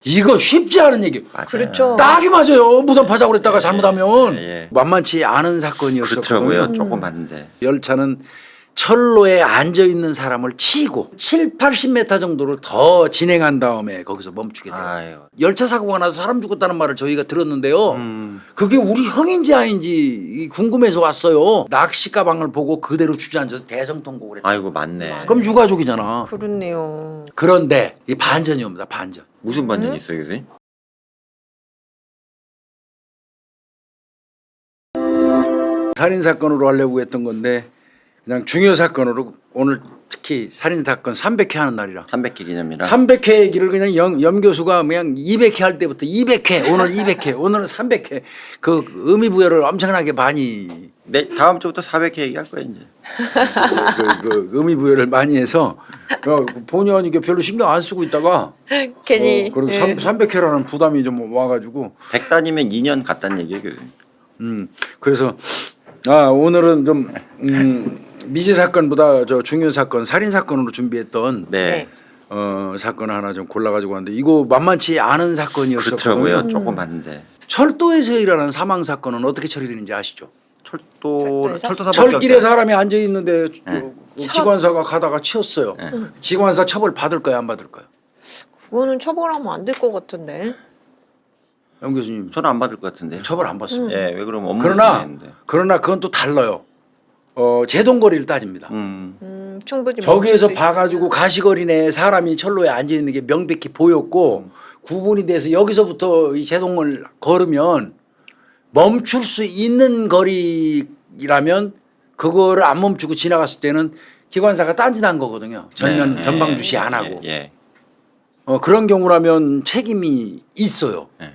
이거 쉽지 않은 얘기. 맞아요. 그렇죠. 딱이 맞아요. 무선 파자고 그랬다가 잘못하면 예. 만만치 않은 사건이었었거든요. 그렇더라고요. 조금 봤는데. 열차는 철로에 앉아 있는 사람을 치고 7, 80m 정도를 더 진행한 다음에 거기서 멈추게 돼요. 아유. 열차 사고가 나서 사람 죽었다는 말을 저희가 들었는데요. 음. 그게 우리 형인지 아닌지 궁금해서 왔어요. 낚시 가방을 보고 그대로 주저앉아서 대성통곡을 했다. 아이고 맞네. 그럼 유가족이잖아. 그렇네요. 그런데 이 반전이 옵니다. 반전. 무슨 반전이 있어요, 교수님? 살인 사건으로 하려고 했던 건데 그냥 중요 사건으로 오늘 특히 살인 사건 300회 하는 날이라 300회 기념이라. 300회 얘기를 그냥 염 교수가 그냥 200회 할 때부터 200회 오늘 200회 오늘은 300회 그 의미 부여를 엄청나게 많이 네, 다음 주부터 400회 얘기할 거예요, 이제. 그 의미 부여를 많이 해서 본의 이게 별로 신경 안 쓰고 있다가 괜히 그리고 예. 300회라는 부담이 좀 와가지고 100단이면 2년 갔다는 얘기예요, 교수님. 그래서 오늘은 좀 미제 사건보다 저 중요 사건 살인 사건으로 준비했던 네. 사건 하나 좀 골라가지고 왔는데 이거 만만치 않은 사건이었었거든요. 그렇더라고요. 조금 봤는데. 철도에서 일어난 사망 사건은 어떻게 처리되는지 아시죠? 철도에서? 철도사 철길에 사람이 앉아 있는데 네. 기관사가 가다가 치웠어요. 기관사 처벌 받을 거야 안 받을 거야? 그거는 처벌하면 안 될 것 같은데. 양 교수님 저는 안 받을 것 같은데요. 처벌 안 받습니다. 예, 왜 그러면 업무 그러나 그건 또 달라요. 제동거리를 따집니다. 충분히 저기에서 멈출 수 봐가지고 가시거리 내에 사람이 철로에 앉아 있는 게 명백히 보였고 구분이 돼서 여기서부터 이 제동을 걸으면 멈출 수 있는 거리라면 그거를 안 멈추고 지나갔을 때는 기관사가 딴짓한 거거든요. 전방 주시 안 하고 예. 그런 경우라면 책임이 있어요. 예.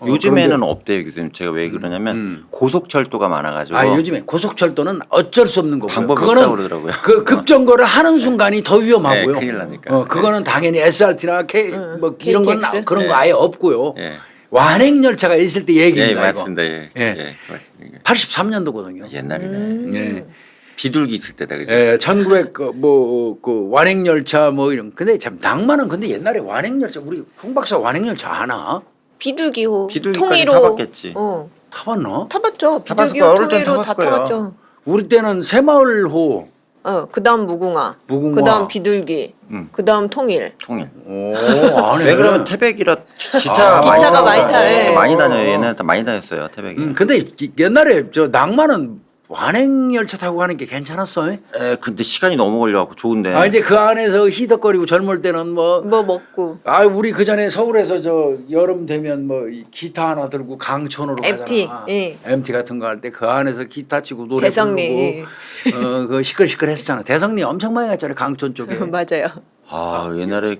요즘에는 그런데- 없대요, 교수님. 제가 왜 그러냐면 고속철도가 많아가지고. 요즘에 고속철도는 어쩔 수 없는 거고요. 방법이 그거는 없다고 그러더라고요. 그 급정거를 하는 순간이 더 위험하고요. 네, 큰일 나니까. 그거는 당연히 SRT나 뭐 이런 건 KTX? 그런 거 네. 아예 없고요. 예. 완행 열차가 있을 때 예, 얘기입니다. 이거. 맞습니다. 예. 예. 예. 맞습니다. 83년도거든요. 옛날이네. 예. 비둘기 있을 때다, 그죠? 예, 1900 그 완행 열차 뭐 이런. 근데 참 낭만은 근데 옛날에 완행 열차 우리 홍 박사 완행 열차 아나? 비둘기호 비둘기까지 통일호 타봤겠지. 타봤나? 타봤죠. 타봤을 비둘기호 거야. 어릴 땐 통일호 다 타봤을 거야. 타봤죠. 우리 때는 새마을호. 그다음 무궁화. 무궁화. 그다음 비둘기. 그다음 통일. 통일. 오, 아네. 왜 그러면 태백이라 기차 기차가 많이 타고 타요. 많이 다녀요. 얘네는 다 많이 다녔어요, 태백이. 근데 옛날에 저 낭만은 완행 열차 타고 가는 게 괜찮았어. 근데 시간이 너무 걸려갖고 좋은데. 이제 그 안에서 희덕거리고 젊을 때는 뭐 먹고. 우리 그 전에 서울에서 저 여름 되면 뭐 이 기타 하나 들고 강촌으로 MT, 가잖아. 예. MT 같은 거 할 때 그 안에서 기타 치고 노래 대성리. 부르고 그 시끌시끌했었잖아. 대성리 엄청 많이 갔잖아요. 강촌 쪽에. 맞아요. 옛날에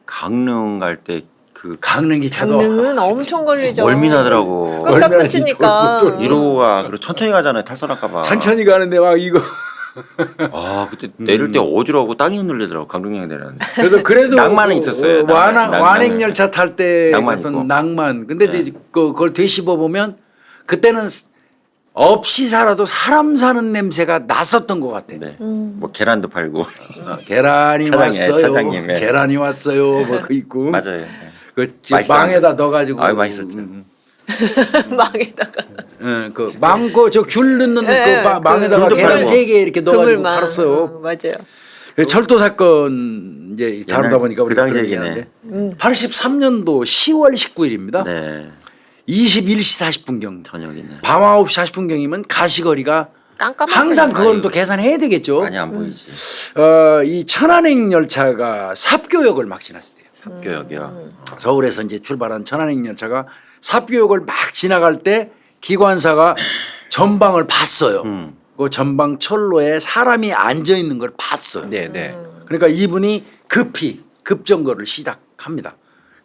강릉 갈 때 그 강릉 기차도 강릉은 엄청 걸리죠. 멀미나더라고. 끝까 얼마나 끝이니까. 돌고 1호가 그리고 천천히 가잖아요. 탈선할까봐. 천천히 가는데 막 이거 그때 내릴 때 어지러워 땅이 흔들리더라고. 강릉역에 내렸는데. 그래도 낭만은 있었어요. 낭만은. 완행 열차 탈 때 낭만 어떤 있고. 낭만. 근데 이제 그걸 되씹어 보면 그때는 없이 살아도 사람 사는 냄새가 났었던 것 같아. 네. 뭐 계란도 팔고. 계란이 왔어요. 차장님, 예. 계란이 왔어요. 뭐 그 있고. 맞아요. 그 맛있었는데. 망에다 넣어가지고. 맛있었죠. 망에다가. 그 망고 저 귤 넣는 예, 그 망에다가 귤도 계란 팔고. 3개 이렇게 넣어가지고 그물망. 팔았어요. 맞아요. 철도 사건 이제 다루다 보니까 그 우리가 당시 그런 얘기네. 얘기하는데 83년도 10월 19일입니다. 네. 21시 40분경. 저녁이네. 밤 9시 40분경이면 가시거리가 깜깜하게 항상 그건 아이고. 또 계산해야 되겠죠. 많이 안 보이지. 이 천안행 열차가 삽교역을 막 지났을 때요. 삽교역이요. 서울에서 이제 출발한 천안행 열차가 삽교역을 막 지나갈 때 기관사가 전방을 봤어요. 그 전방 철로에 사람이 앉아 있는 걸 봤어요. 네. 그러니까 이분이 급히 급정거를 시작합니다.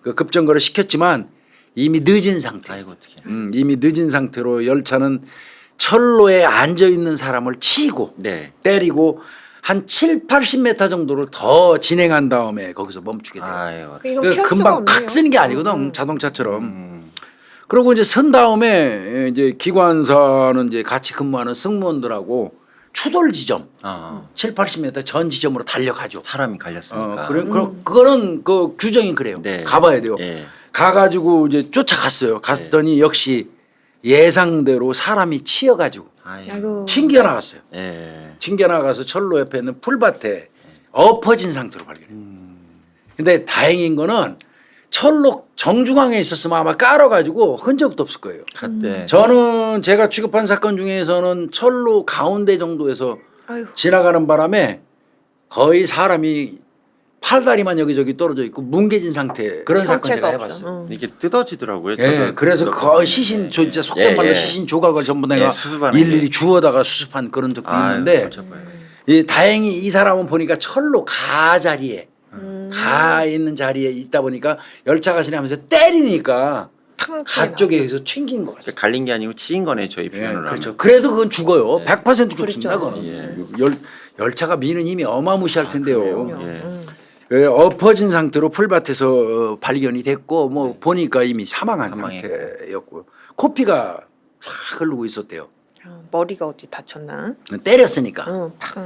그 급정거를 시켰지만 이미 늦은 상태. 아이고 어떡해. 이미 늦은 상태로 열차는 철로에 앉아 있는 사람을 치고 네. 때리고 한 7, 80m 정도를 더 진행한 다음에 거기서 멈추게 돼요. 아유. 이건 그 피할 수가 금방 없네요. 칵 쓰는 게 아니거든 자동차처럼. 그리고 이제 선 다음에 이제 기관사는 이제 같이 근무하는 승무원들하고 추돌 지점 7, 80m 전 지점으로 달려가죠. 사람이 갈렸으니까. 그거는 그 규정이 그래요. 네. 가봐야 돼요. 예. 가가지고 이제 쫓아갔어요. 갔더니 역시 예상대로 사람이 치여가지고 아이고. 튕겨 나갔어요. 예. 튕겨 나가서 철로 옆에 있는 풀밭에 엎어진 상태로 발견해요. 근데 다행인 거는 철로 정중앙에 있었으면 아마 깔아가지고 흔적도 없을 거예요. 갓대. 저는 제가 취급한 사건 중에서는 철로 가운데 정도에서 아이고. 지나가는 바람에 거의 사람이 팔다리만 여기저기 떨어져 있고 뭉개진 상태 그런 사건 제가 형체가 없어. 해봤어요. 이게 뜯어지더라고요. 예, 저도 그래서 뜯었거든요. 거의 시신 진짜 속된 말로 시신 조각을 전부 내가 예, 수습하는 일일이 게. 주워다가 수습한 그런 적도 아유, 있는데 어쩌고요. 다행히 이 사람은 보니까 철로 가 자리에 가 있는 자리에 있다 보니까 열차가 지나면서 때리니까 가 쪽에서 튕긴 것 같아요. 갈린 게 아니고 치인 거네 저희 예, 표현을 그렇죠. 하면. 그래도 그건 죽어요. 100% 죽습니다. 그렇죠. 그거는. 열차가 미는 힘이 어마무시할 텐데요. 그래요? 예. 예, 엎어진 상태로 풀밭에서 발견이 됐고 뭐 보니까 이미 사망한 사망해. 상태였고 코피가 쫙 흐르고 있었대요. 머리가 어디 다쳤나? 때렸으니까. 응, 팍.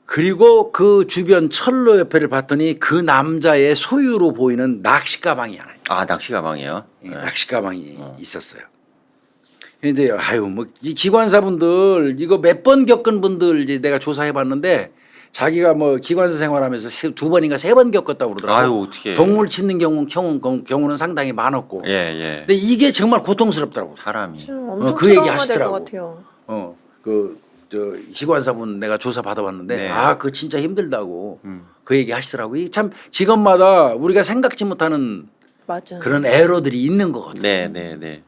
그리고 그 주변 철로 옆에를 봤더니 그 남자의 소유로 보이는 낚시 가방이 하나 있어요. 아 낚시 가방이에요. 예, 낚시 가방이 있었어요. 근데 아유 뭐 이 기관사분들 이거 몇 번 겪은 분들 이제 내가 조사해 봤는데 자기가 뭐 기관사 생활하면서 두 번인가 세 번 겪었다고 그러더라고요. 아유 어떻게? 동물 짖는 경우는 상당히 많았고. 예 예. 근데 이게 정말 고통스럽더라고. 사람이. 엄청 그 얘기 트라우마 될것 하시더라고. 같아요. 저 기관사분 내가 조사 받아봤는데 네. 그 진짜 힘들다고 그 얘기 하시더라고. 이게 참 직업마다 우리가 생각지 못하는 맞아. 그런 에러들이 있는 것 같아요. 네네네.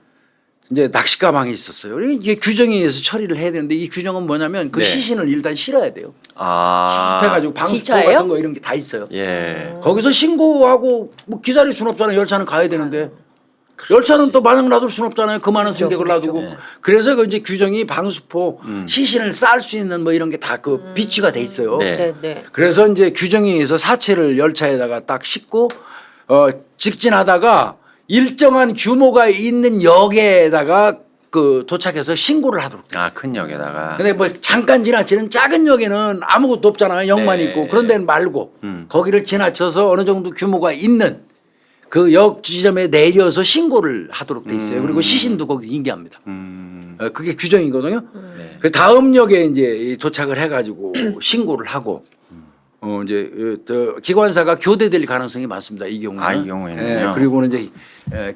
이제 낚시 가방이 있었어요. 이게 규정에 의해서 처리를 해야 되는데 이 규정은 뭐냐면 그 네. 시신을 일단 실어야 돼요. 아. 수습해가지고 방수포 기차예요? 같은 거 이런 게 다 있어요. 예. 거기서 신고하고 뭐 기다릴 순 없잖아요. 열차는 가야 되는데. 열차는 또 마냥 놔둘 순 없잖아요. 그 많은 승객을 놔두고. 네. 그래서 그 이제 규정이 방수포 시신을 쌀 수 있는 뭐 이런 게 다 그 비치가 돼 있어요. 네. 네, 네. 그래서 이제 규정에 의해서 사체를 열차에다가 딱 싣고 직진하다가 일정한 규모가 있는 역에다가 그 도착해서 신고를 하도록 돼 있어요. 아큰 역에다가. 근데 뭐 잠깐 지나치는 작은 역에는 아무것도 없잖아요. 역만 네. 있고 그런 데는 말고 거기를 지나쳐서 어느 정도 규모가 있는 그 역 지점에 내려서 신고를 하도록 돼 있어요. 그리고 시신도 거기서 인계합니다. 그게 규정이거든요. 네. 그 다음 역에 이제 도착을 해가지고 신고를 하고 이제 저 기관사가 교대될 가능성이 많습니다. 이 경우는. 이 경우에는요. 그리고는 이제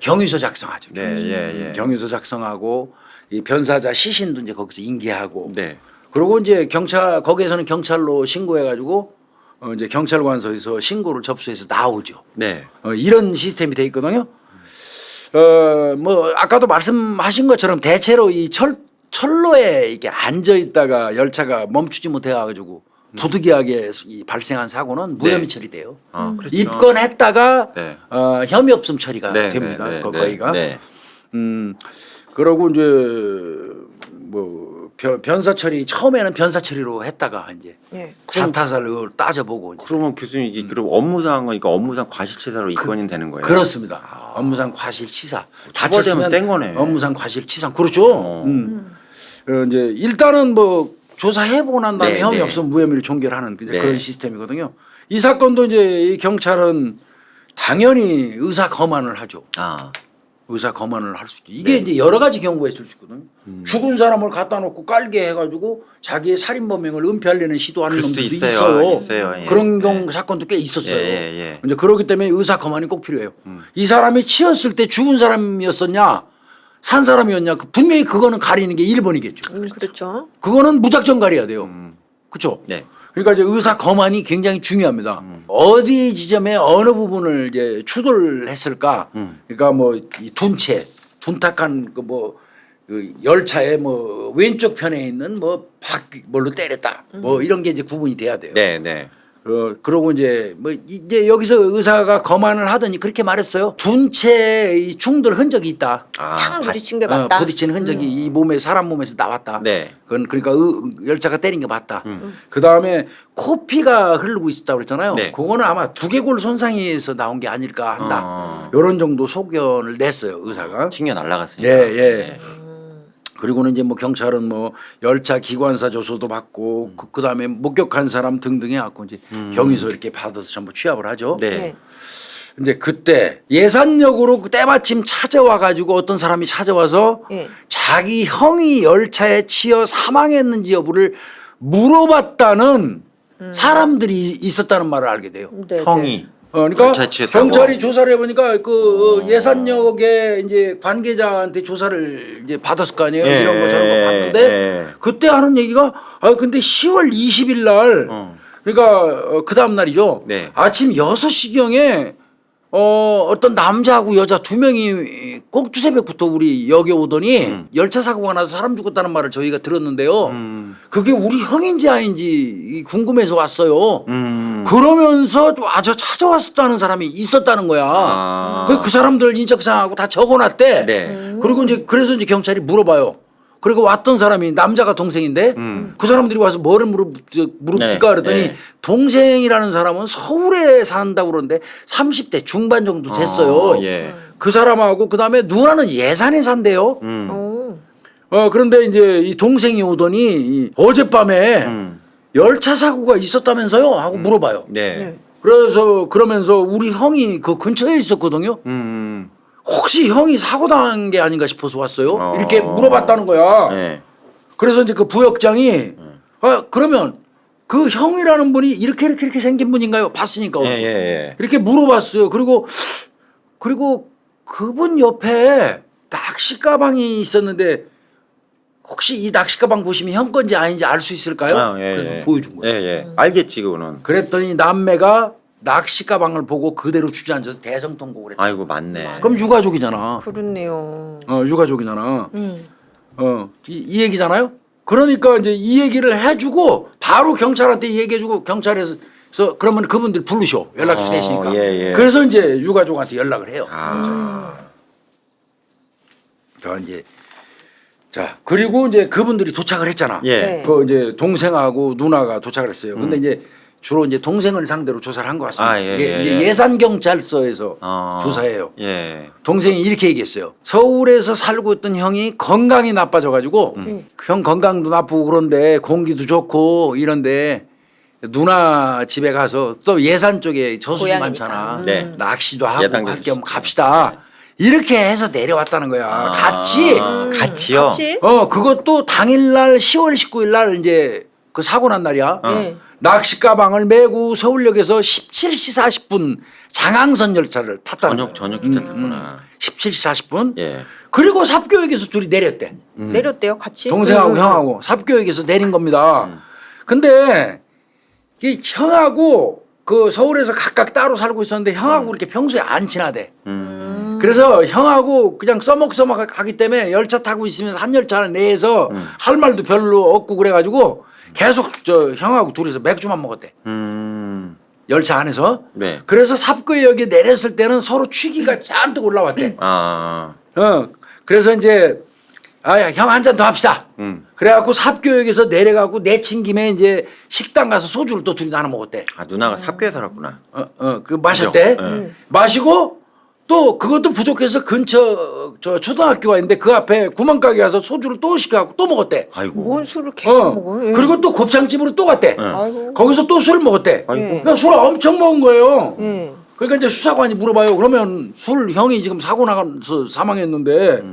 경위서 작성하죠. 네, 예, 예. 경위서 작성하고 이 변사자 시신도 이제 거기서 인계하고. 네. 그리고 이제 거기에서는 경찰로 신고해가지고 이제 경찰관서에서 신고를 접수해서 나오죠. 네. 이런 시스템이 돼 있거든요. 뭐 아까도 말씀하신 것처럼 대체로 이 철로에 이렇게 앉아 있다가 열차가 멈추지 못해가지고 부득이하게 발생한 사고는 무혐의 처리돼요. 그렇죠. 입건했다가 네. 혐의 없음 처리가 네, 됩니다. 네, 네, 거기가. 네. 그러고 이제 뭐 변사 처리 처음에는 변사 처리로 했다가 이제 예. 자타사를 따져보고 이제. 그러면 교수님 이게 그럼 업무상 거니까 업무상 과실치사로 입건이 되는 거예요? 그렇습니다. 업무상 과실치사. 처벌되면 센 거네. 업무상 과실치사. 그렇죠. 이제 일단은 뭐 조사해보고 난 다음에 네, 혐의 네. 없으면 무혐의를 종결하는 이제 네. 그런 시스템이거든요. 이 사건도 이제 이 경찰은 당연히 의사 검안을 하죠. 아. 의사 검안을 할 수 있죠. 이게 네. 이제 여러 가지 경우가 있을 수 있거든요. 죽은 사람을 갖다 놓고 깔게 해가지고 자기의 살인 범행을 은폐하려는 시도하는 그럴 수도 놈들도 있어요. 있어요. 있어요. 예. 그런 경우 네. 사건도 꽤 있었어요. 예. 이제 그렇기 때문에 의사 검안이 꼭 필요해요. 이 사람이 치였을 때 죽은 사람이었었냐, 산 사람이었냐, 분명히 그거는 가리는 게 1번이겠죠. 그렇죠. 그거는 무작정 가려야 돼요. 그렇죠. 네. 그러니까 이제 의사 검안이 굉장히 중요합니다. 어디 지점에 어느 부분을 이제 추돌을 했을까. 그러니까 뭐 이 둔탁한 그 뭐 그 열차의 뭐 왼쪽 편에 있는 뭐 바퀴 뭘로 때렸다. 뭐 이런 게 이제 구분이 돼야 돼요. 네, 네. 그러고 이제 뭐 이제 여기서 의사가 검안을 하더니 그렇게 말했어요. 둔체의 충돌 흔적이 있다. 탕 부딪힌 게 맞다. 부딪히는 흔적이 이 몸에 사람 몸에서 나왔다. 네. 그건 그러니까 열차가 때린 게 맞다. 그 다음에 코피가 흐르고 있었다고 그랬잖아요. 네. 그거는 아마 두개골 손상에서 나온 게 아닐까 한다. 어. 이런 정도 소견을 냈어요 의사가. 튕겨 날라갔으니까. 예, 예. 네. 그리고는 이제 뭐 경찰은 뭐 열차 기관사 조서도 받고 그다음에 목격한 사람 등등 해갖고 이제 경위서 이렇게 받아서 전부 취합을 하죠. 네. 네. 이제 그때 예산역으로 때마침 찾아와 가지고 어떤 사람이 찾아와서 예. 자기 형이 열차에 치여 사망했는지 여부를 물어봤다는 사람들이 있었다는 말을 알게 돼요. 네, 형이 그러니까 열차에 치였다고? 경찰이 조사를 해보니까 그 예산역에 이제 관계자한테 조사를 이제 받았을 거 아니에요. 예, 이런 거 저런 거 봤는데 예. 그때 하는 얘기가 근데 10월 20일 날 그러니까 그 다음 날이죠. 네. 아침 6시경에 어떤 남자하고 여자 두 명이 꼭두새벽부터 우리 역에 오더니 열차 사고가 나서 사람 죽었다는 말을 저희가 들었는데요. 그게 우리 형인지 아닌지 궁금해서 왔어요. 그러면서 아주 찾아왔었다는 사람이 있었다는 거야. 아. 그 사람들 인적사항하고 다 적어놨대. 네. 그리고 이제 그래서 이제 경찰이 물어봐요. 그리고 왔던 사람이 남자가 동생인데 그 사람들이 와서 뭐를 물읍니까 네, 그랬더니 네. 동생이라는 사람은 서울에 산다고 그러는데 30대 중반 정도 됐어요. 예. 그 사람하고 그다음에 누나는 예산에 산대요. 오. 그런데 이제 이 동생이 오더니 이 어젯밤에 열차 사고가 있었다면서요 하고 물어봐요. 네. 네. 그래서 그러면서 우리 형이 그 근처에 있었거든요. 혹시 형이 사고 당한 게 아닌가 싶어서 왔어요. 이렇게 물어봤다는 거야. 네. 그래서 이제 그 부역장이 그러면 그 형이라는 분이 이렇게 생긴 분인가요? 봤으니까 예, 예. 이렇게 물어봤어요. 그리고 그분 옆에 낚시 가방이 있었는데 혹시 이 낚시 가방 보시면 형 건지 아닌지 알 수 있을까요? 그래서 보여준 거예요. 예. 알겠지 그거는. 그랬더니 남매가 낚시 가방을 보고 그대로 주저앉아서 대성통곡을 했다. 아이고 맞네. 그럼 유가족이잖아. 그렇네요. 유가족이잖아. 이 얘기잖아요. 그러니까 이제 이 얘기를 해주고 바로 경찰한테 얘기해주고 경찰에서 그러면 그분들 부르셔 연락처 되시니까. 예. 그래서 이제 유가족한테 연락을 해요. 자 그리고 이제 그분들이 도착을 했잖아. 예. 네. 그 이제 동생하고 누나가 도착을 했어요. 근데 이제 주로 이제 동생을 상대로 조사를 한 것 같습니다. 예산 경찰서에서 조사해요. 예. 동생이 이렇게 얘기했어요. 서울에서 살고 있던 형이 건강이 나빠져가지고 형 건강도 나쁘고 그런데 공기도 좋고 이런데 누나 집에 가서 또 예산 쪽에 저수지 고향이니까. 많잖아. 네. 낚시도 하고 예단 할 겸 경치. 갑시다. 이렇게 해서 내려왔다는 거야. 같이. 같이요. 같이? 그것도 당일날 10월 19일 날 이제 그 사고 난 날이야. 네. 낚시 가방을 메고 서울역에서 17시 40분 장항선 열차를 탔다는 거야. 저녁 기차 탔구나. 17시 40분. 예. 그리고 삽교역에서 둘이 내렸대. 내렸대요, 같이? 동생하고 형하고 삽교역에서 내린 겁니다. 근데 이 형하고 그 서울에서 각각 따로 살고 있었는데 형하고 이렇게 평소에 안 친하대. 그래서 형하고 그냥 써먹하기 때문에 열차 타고 있으면서 한 열차 내에서 할 말도 별로 없고 그래가지고 계속 저 형하고 둘이서 맥주만 먹었대. 열차 안에서. 네. 그래서 삽교역에 내렸을 때는 서로 취기가 잔뜩 올라왔대. 그래서 이제 형 한 잔 더 합시다. 그래갖고 삽교역에서 내려가고 내친 김에 이제 식당 가서 소주를 또 둘이 나눠 먹었대. 누나가 삽교에 살았구나. 그 마셨대. 그죠? 마시고 또 그것도 부족해서 근처 저 초등학교가 있는데 그 앞에 구멍가게 가서 소주를 또 시켜갖고 또 먹었대. 아이고. 뭔 술을 계속 먹어? 예. 그리고 또 곱창집으로 또 갔대. 아이고. 거기서 또 술 먹었대. 아이고. 그러니까 술을 엄청 먹은 거예요. 예. 그러니까 이제 수사관이 물어봐요. 그러면 술 형이 지금 사고 나가서 사망했는데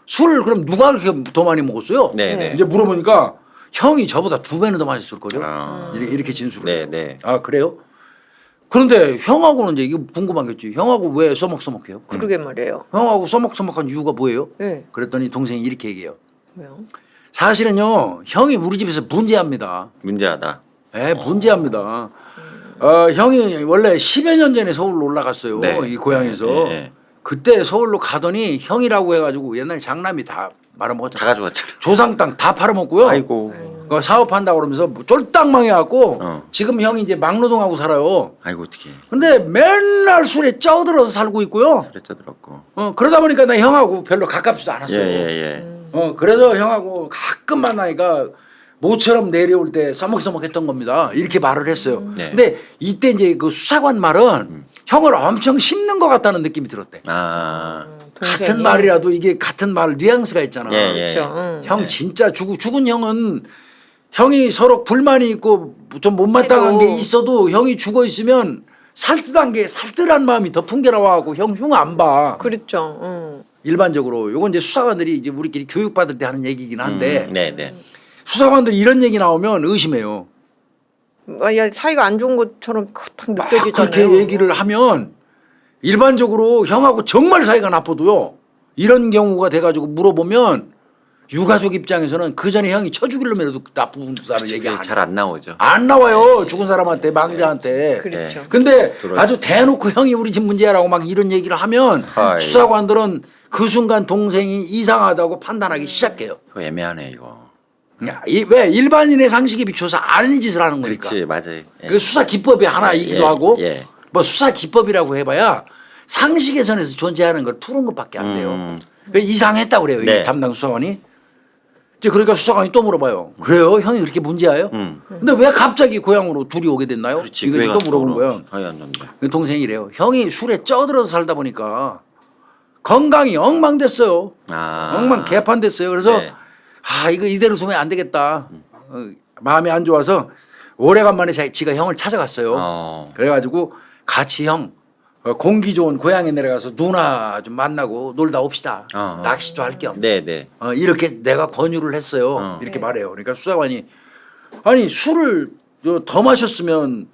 술 그럼 누가 그렇게 더 많이 먹었어요? 네. 이제 물어보니까 형이 저보다 2배는 더 마셨을 거요. 이렇게 진술을. 네. 아 그래요? 그런데 형하고는 이제 이거 궁금한 게 있지. 형하고 왜 써먹해요? 그러게 말이에요. 형하고 써먹한 이유가 뭐예요? 예. 그랬더니 동생이 이렇게 얘기해요. 왜요? 사실은요 형이 우리 집에서 문제합니다. 문제하다. 문제합니다. 형이 원래 10여 년 전에 서울로 올라갔어요. 네. 이 고향에서. 네. 그때 서울로 가더니 형이라고 해가지고 옛날에 장남이 다 말아먹었잖아. 다 가져갔잖아. 조상 땅 다 팔아먹고요. 아이고. 그거 사업한다고 그러면서 뭐 쫄딱 망해갖고 지금 형이 이제 막노동하고 살아요. 아이고 어떡해. 근데 맨날 술에 쪄들어서 살고 있고요. 그랬죠 들었고. 그러다 보니까 나 형하고 별로 가깝지도 않았어요. 예. 그래서 형하고 가끔 만나니까 모처럼 내려올 때 써먹했던 겁니다. 이렇게 말을 했어요. 네. 근데 이때 이제 그 수사관 말은 형을 엄청 심는 것 같다는 느낌이 들었대. 같은 동생이. 말이라도 이게 같은 말 뉘앙스가 있잖아. 예. 그렇죠. 형 진짜 죽은 형은 형이 서로 불만이 있고 좀 못마땅한 게 있어도 형이 죽어 있으면 살뜰한 마음이 더 풍겨나와갖고 형 흉 안 봐. 그렇죠. 일반적으로 요건 이제 수사관들이 이제 우리끼리 교육받을 때 하는 얘기긴 한데 네네. 수사관들이 이런 얘기 나오면 의심해요. 야, 사이가 안 좋은 것처럼 탁 막 느껴지잖아요. 그렇게 얘기를 하면 일반적으로 형하고 정말 사이가 나빠도요. 이런 경우가 돼가지고 물어보면 유가족 입장에서는 그 전에 형이 쳐 죽일 놈이라도 나쁜 사람 얘기 안 잘 안 나오죠. 안 나와요. 죽은 사람한테 망자한테. 그렇죠. 근데 들어요. 아주 대놓고 형이 우리 집 문제야라고 막 이런 얘기를 하면 아이. 수사관들은 그 순간 동생이 이상하다고 판단하기 시작해요. 그거 애매하네 이거. 왜 일반인의 상식에 비춰서 아는 짓을 하는 거니까. 그렇지 맞아요. 예. 그 수사 기법이 하나이기도 예, 하고 예. 뭐 수사 기법이라고 해봐야 상식의 선에서 존재하는 걸 푸는 것밖에 안 돼요. 이상했다고 그래요. 네. 이 담당 수사관이. 이제 그러니까 수사관이 또 물어봐요. 그래요? 형이 그렇게 문제야요? 근데 왜 갑자기 고향으로 둘이 오게 됐나요? 그렇지. 이거 또 물어본 거예요. 사이 안 좋은데. 그 동생이래요. 형이 술에 쪄들어서 살다 보니까 건강이 엉망됐어요. 아. 엉망 개판됐어요. 그래서 네. 이거 이대로 두면 안 되겠다. 마음이 안 좋아서 오래간만에 지가 형을 찾아갔어요. 그래가지고 같이 형 공기 좋은 고향에 내려가서 누나 좀 만나고 놀다 옵시다. 낚시도 할 겸. 네네. 이렇게 내가 권유를 했어요. 이렇게 말해요. 그러니까 수사관이 아니 술을 더 마셨으면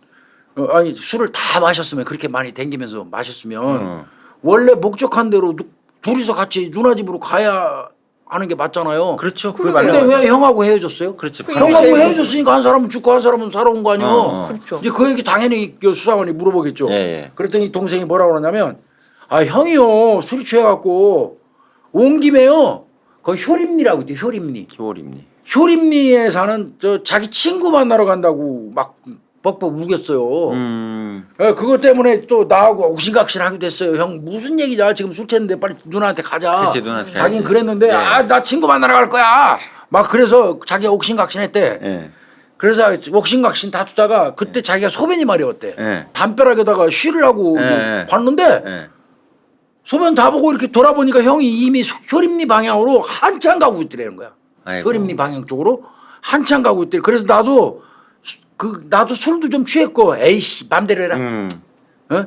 아니 술을 다 마셨으면 그렇게 많이 댕기면서 마셨으면 원래 목적한 대로 둘이서 같이 누나 집으로 가야 하는 게 맞잖아요. 그렇죠. 근데 왜 형하고 헤어졌어요? 그렇지. 그 형하고 얘기 제일- 헤어졌으니까 한 사람은 죽고 한 사람은 살아온 거 아니에요. 그렇죠. 이제 그 얘기 당연히 그 수사관이 물어보겠죠. 예, 예. 그랬더니 동생이 뭐라고 그러냐면 형이요 술이 취해갖고 온 김에요. 그 효림리라고 있대. 효림리. 효림니. 효림리에 사는 자기 친구 만나러 간다고 막 벅벅 우겼어요. 그것 때문에 또 나하고 옥신각신하게 됐어요. 형 무슨 얘기냐 지금 술 취했는데 빨리 누나한테 가자. 그치, 누나한테 자긴 가야지. 그랬는데 예. 나 친구 만나러 갈 거야. 막 그래서 자기가 옥신각신했대. 예. 그래서 옥신각신 다투다가 그때 자기가 소변이 마려웠대. 예. 담벼락에다가 쉬를 하고 예. 봤는데 예. 소변 다 보고 이렇게 돌아보니까 형이 이미 효림리 방향으로 한참 가고 있더라는 거야. 아이고. 효림리 방향 쪽으로 한참 가고 있더래. 그래서 나도 술도 좀 취했고 에이씨 맘대로 해라. 어?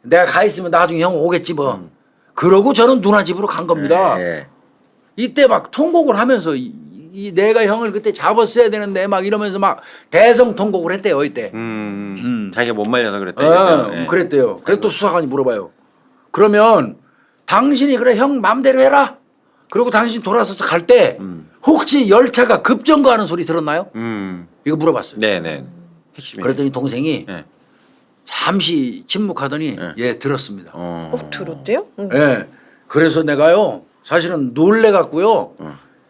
내가 가 있으면 나중에 형 오겠지 뭐. 그러고 저는 누나 집으로 간 겁니다. 예. 이때 막 통곡을 하면서 내가 형을 그때 잡았어야 되는데 막 이러면서 막 대성통곡을 했대요 이때. 자기가 못 말려서 그랬다. 예. 그랬대요. 그래 또 수사관이 물어봐요. 그러면 당신이 그래 형 맘대로 해라. 그리고 당신 돌아서서 갈 때 혹시 열차가 급정거하는 소리 들었나요? 이거 물어봤어요. 네네. 핵심이. 그랬더니 동생이 예. 잠시 침묵하더니 예 들었습니다. 들었대요? 응. 예. 그래서 내가요 사실은 놀래갖고요.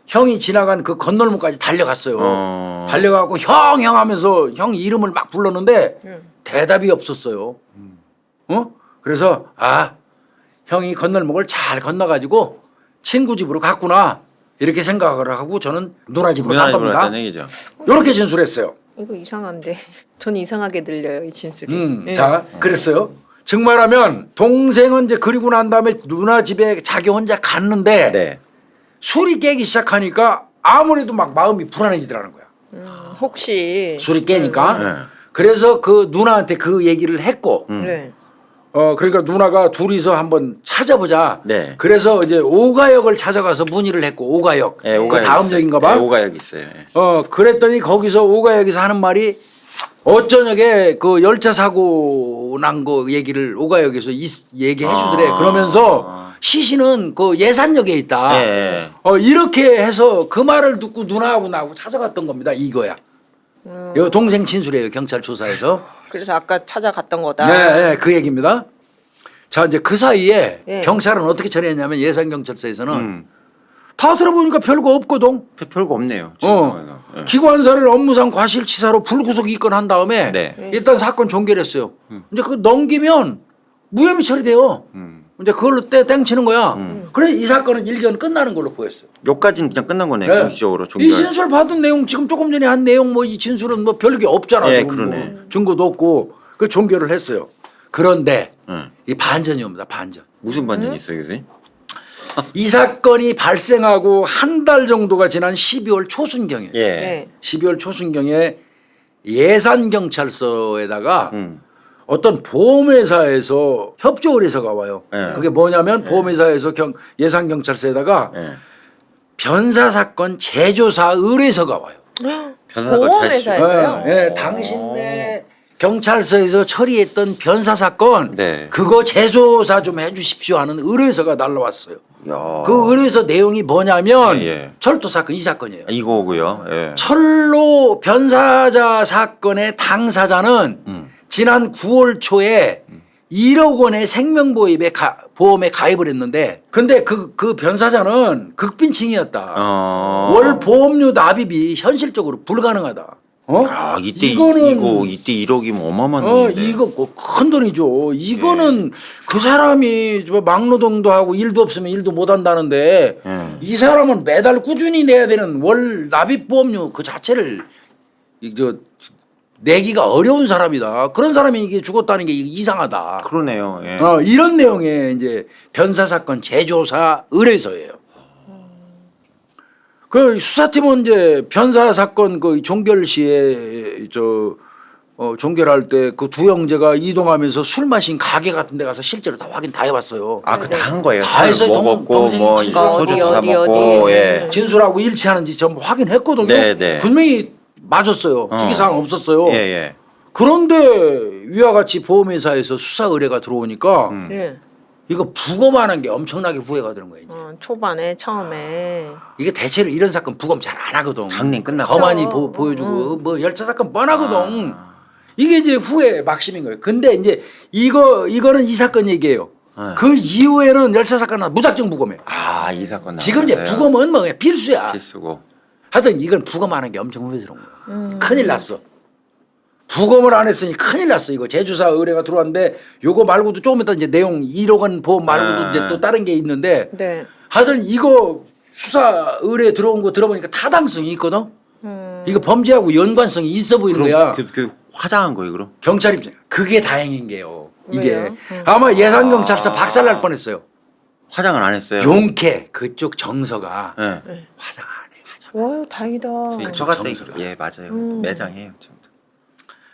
형이 지나간 그 건널목까지 달려갔어요. 달려가고 형 하면서 형 이름을 막 불렀는데 대답이 없었어요. 그래서 형이 건널목을 잘 건너가지고 친구 집으로 갔구나 이렇게 생각을 하고 저는 누나 집으로 간 겁니다. 갔다는 얘기죠. 이렇게 진술했어요. 이거 이상한데. 전 이상하게 들려요 이 진술이. 예. 자, 그랬어요. 정말하면 동생은 이제 그리고 난 다음에 누나 집에 자기 혼자 갔는데 네. 술이 깨기 시작하니까 아무래도 막 마음이 불안해지더라는 거야. 혹시 술이 깨니까. 네. 그래서 그 누나한테 그 얘기를 했고, 네. 그러니까 누나가 둘이서 한번 찾아보자. 네. 그래서 이제 오가역을 찾아가서 문의를 했고, 오가역. 예, 그 오가역 다음 있어요. 역인가 봐. 예, 오가역 있어요. 예. 그랬더니 거기서 오가역에서 하는 말이 어쩌녁에 그 열차 사고 난 거 얘기를 오가역에서 얘기해 주더래. 그러면서 시신은 그 예산역에 있다. 예. 이렇게 해서 그 말을 듣고 누나하고 나하고 찾아갔던 겁니다. 이거야. 이거 동생 진술이에요. 경찰 조사에서. 그래서 아까 찾아갔던 거다. 네, 그 얘기입니다. 자, 이제 그 사이에 예. 경찰은 어떻게 처리했냐면 예산경찰서에서는 다 들어보니까 별거 없거든. 별거 없네요. 예. 기관사를 업무상 과실치사로 불구속 입건한 다음에 네. 일단 사건 종결했어요. 이제 그거 넘기면 무혐의 처리돼요. 이제 그걸로 땡치는 거야. 그래 이 사건은 일견 끝나는 걸로 보였어요. 요까지는 그냥 끝난 거네요. 네. 공식적으로 이 진술 받은 내용 지금 조금 전에 한 내용 뭐 이 진술은 뭐 별게 없잖아. 예, 지금 그러네. 뭐 증거도 없고 그 종결을 했어요. 그런데 응. 이 반전이 옵니다. 반전. 무슨 반전이 있어요, 교수님? 이 사건이 발생하고 한 달 정도가 지난 12월 초순경에 예. 네. 12월 초순경에 예산경찰서에다가 어떤 보험회사에서 협조 의뢰서가 와요. 네. 그게 뭐냐면 보험회사에서 예산경찰서에다가 예. 변사 사건 재조사 의뢰서가 와요. 변사가 보험회사에서요? 예, 당신네 경찰서에서 처리했던 변사 사건 네. 그거 재조사 좀 해주십시오 하는 의뢰서가 날라왔어요. 야. 그 의뢰서 내용이 뭐냐면 예, 예. 철도 사건 이 사건이에요. 이거고요. 예. 철로 변사자 사건의 당사자는 지난 9월 초에 1억 원의 생명보험에 가입을 했는데 근데 그 변사자는 극빈층이었다. 월 보험료 납입이 현실적으로 불가능하다. 아, 이때 이때 1억이면 어마어마한 돈인데. 이거 큰 돈이죠. 이거는 그 사람이 막노동도 하고 일도 없으면 일도 못 한다는데 이 사람은 매달 꾸준히 내야 되는 월 납입 보험료 그 자체를 내기가 어려운 사람이다. 그런 사람이 이게 죽었다는 게 이상하다. 그러네요. 예. 이런 내용의 이제 변사 사건 재조사 의뢰서예요. 그 수사팀은 이제 변사 사건 그 종결 시에 종결할 때 그 두 형제가 이동하면서 술 마신 가게 같은 데 가서 실제로 다 확인 다 해봤어요. 아, 그 다 한 거예요. 다 해서 먹었고 동생이 뭐 진짜 소주 어디, 다 어디, 먹고 어디. 예. 진술하고 일치하는지 전부 확인했거든요. 네. 분명히 맞았어요. 특이사항 없었어요. 예, 예. 그런데 위와 같이 보험회사에서 수사 의뢰가 들어오니까 예. 이거 부검하는 게 엄청나게 후회가 되는 거예요. 이제. 초반에 처음에 이게 대체로 이런 사건 부검 잘 안 하거든. 장례 끝나고. 거만히 보여주고 뭐 열차 사건 뻔하거든. 이게 이제 후회 막심인 거예요. 근데 이제 이거는 이 사건 얘기예요. 그 이후에는 열차 사건은 무작정 부검해. 아, 이 사건 지금 이제 나왔어요. 부검은 뭐 그냥 필수야. 필수고. 하여튼 이건 부검하는 게 엄청 후회스러운 거야. 큰일 났어. 부검을 안 했으니 큰일 났어. 이거 재조사 의뢰가 들어왔는데 요거 말고도 조금 이따 이제 내용 1억 원 보험 말고도 이제 또 다른 게 있는데 네. 하여튼 이거 수사 의뢰 들어온 거 들어보니까 타당성이 있거든. 이거 범죄하고 연관성이 있어 보이는 거야. 그 화장한 거예요, 그럼? 경찰 입장. 그게 다행인 게요. 이게 왜요? 아마 예산경찰서 박살날 뻔했어요. 화장을 안 했어요. 용케 그쪽 정서가 예. 화장 안 해. 화장. 와요 다행이다. 저 같은 정서가. 예, 맞아요. 매장해요. 지금.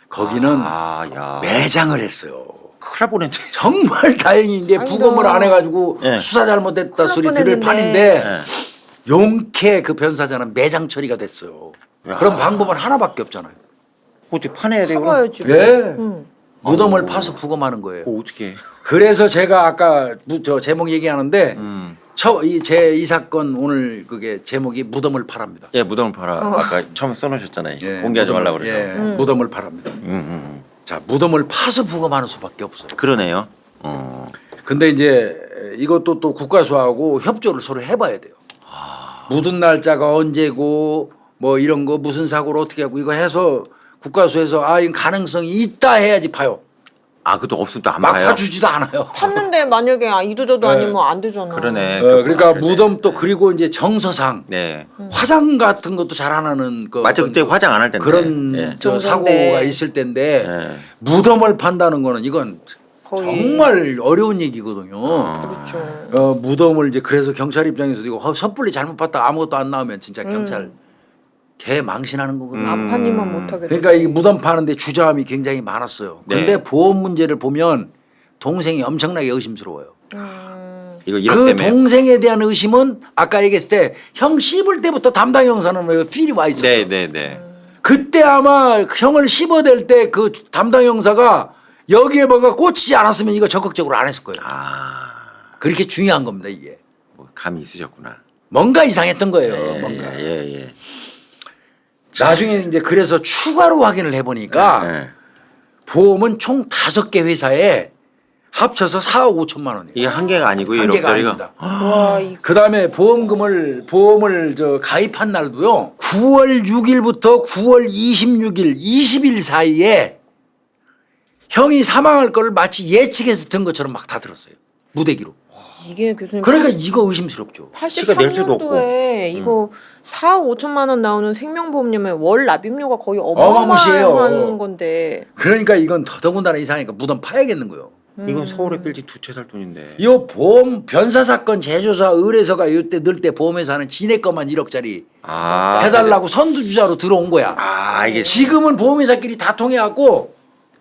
거기는 아, 야. 매장을 했어요. 큰일 날 뻔했네. 정말 다행인 게 아니다. 부검을 안 해가지고 예. 수사 잘못됐다 큰일 소리 날 들을 뻔했는데. 판인데 예. 용케 그 변사자는 매장 처리가 됐어요. 그런 방법은 하나밖에 없잖아요. 어떻게 파내야 돼요? 그럼? 사봐야지. 예. 무덤을 파서 부검하는 거예요. 어떻게 해? 그래서 제가 아까 저 제목 얘기하는데 이 사건 오늘 그게 제목이 무덤을 파랍니다. 예, 무덤을 팔아. 아까 처음에 써놓으셨잖아요. 공개하지 무덤을, 말라고 그래서. 예, 무덤을 파랍니다. 자, 무덤을 파서 부검하는 수밖에 없어요. 그러네요. 근데 이제 이것도 또 국가수하고 협조를 서로 해봐야 돼요. 묻은 날짜가 언제고 뭐 이런 거 무슨 사고를 어떻게 하고 이거 해서 국가수에서 아, 이 가능성이 있다 해야지 파요. 아, 그것도 없으면 또 안 막 봐요. 파주지도 않아요. 팠는데 만약에 이도저도 아니면 안 되잖아. 그러네. 그러니까 그러네. 무덤 또 그리고 이제 정서상 네. 화장 같은 것도 잘 안 하는 그 맞죠. 그때 화장 안 할 텐데. 그런 예. 저 정서인데. 사고가 있을 때인데 예. 무덤을 판다는 거는 이건 거의. 정말 어려운 얘기거든요. 그렇죠. 무덤을 이제 그래서 경찰 입장에서 이거 섣불리 잘못 봤다 아무것도 안 나오면 진짜 경찰 개 망신하는 거거든요. 아파님만 못하게. 그러니까 이 무덤 파는데 주저함이 굉장히 많았어요. 근데 네. 보험 문제를 보면 동생이 엄청나게 의심스러워요. 이거 1억 그 때문에. 동생에 대한 의심은 아까 얘기했을 때 형 씹을 때부터 담당 형사는 필이 와 있었죠. 네, 네, 네. 그때 아마 형을 씹어댈 때 그 담당 형사가 여기에 뭐가 꽂히지 않았으면 이거 적극적으로 안 했을 거예요. 아, 그렇게 중요한 겁니다 이게. 뭐 감이 있으셨구나. 뭔가 이상했던 거예요. 예, 뭔가. 예. 나중에 이제 그래서 추가로 확인을 해보니까 예. 보험은 총 5개 회사에 합쳐서 4억 5천만 원이에요. 이게 한 개가 아니고요. 한 1억짜리가. 개가 아닙니다. 와, 이 그다음에 보험을 저 가입한 날도요. 9월 6일부터 9월 26일 20일 사이에 형이 사망할 거를 마치 예측해서 든 것처럼 막 다 들었어요. 무대기로. 이게 교수님. 그러니까 이거 의심스럽죠. 시가 낼 수도 없고. 83년도에 이거 4억 5천만 원 나오는 생명보험료면 월 납입료가 거의 어마무시해요. 어마어마한 건데. 그러니까 이건 더더군다나 이상하니까 무덤 파야겠는 거예요. 이건 서울의 빌딩 2채 살 돈인데. 이 보험 변사 사건 재조사 의뢰서가 이때 넣을 때 보험회사는 지네 것만 1억짜리 아, 해달라고 선두주자로 들어온 거야. 아, 이게 지금은 보험회사끼리 다 통해갖고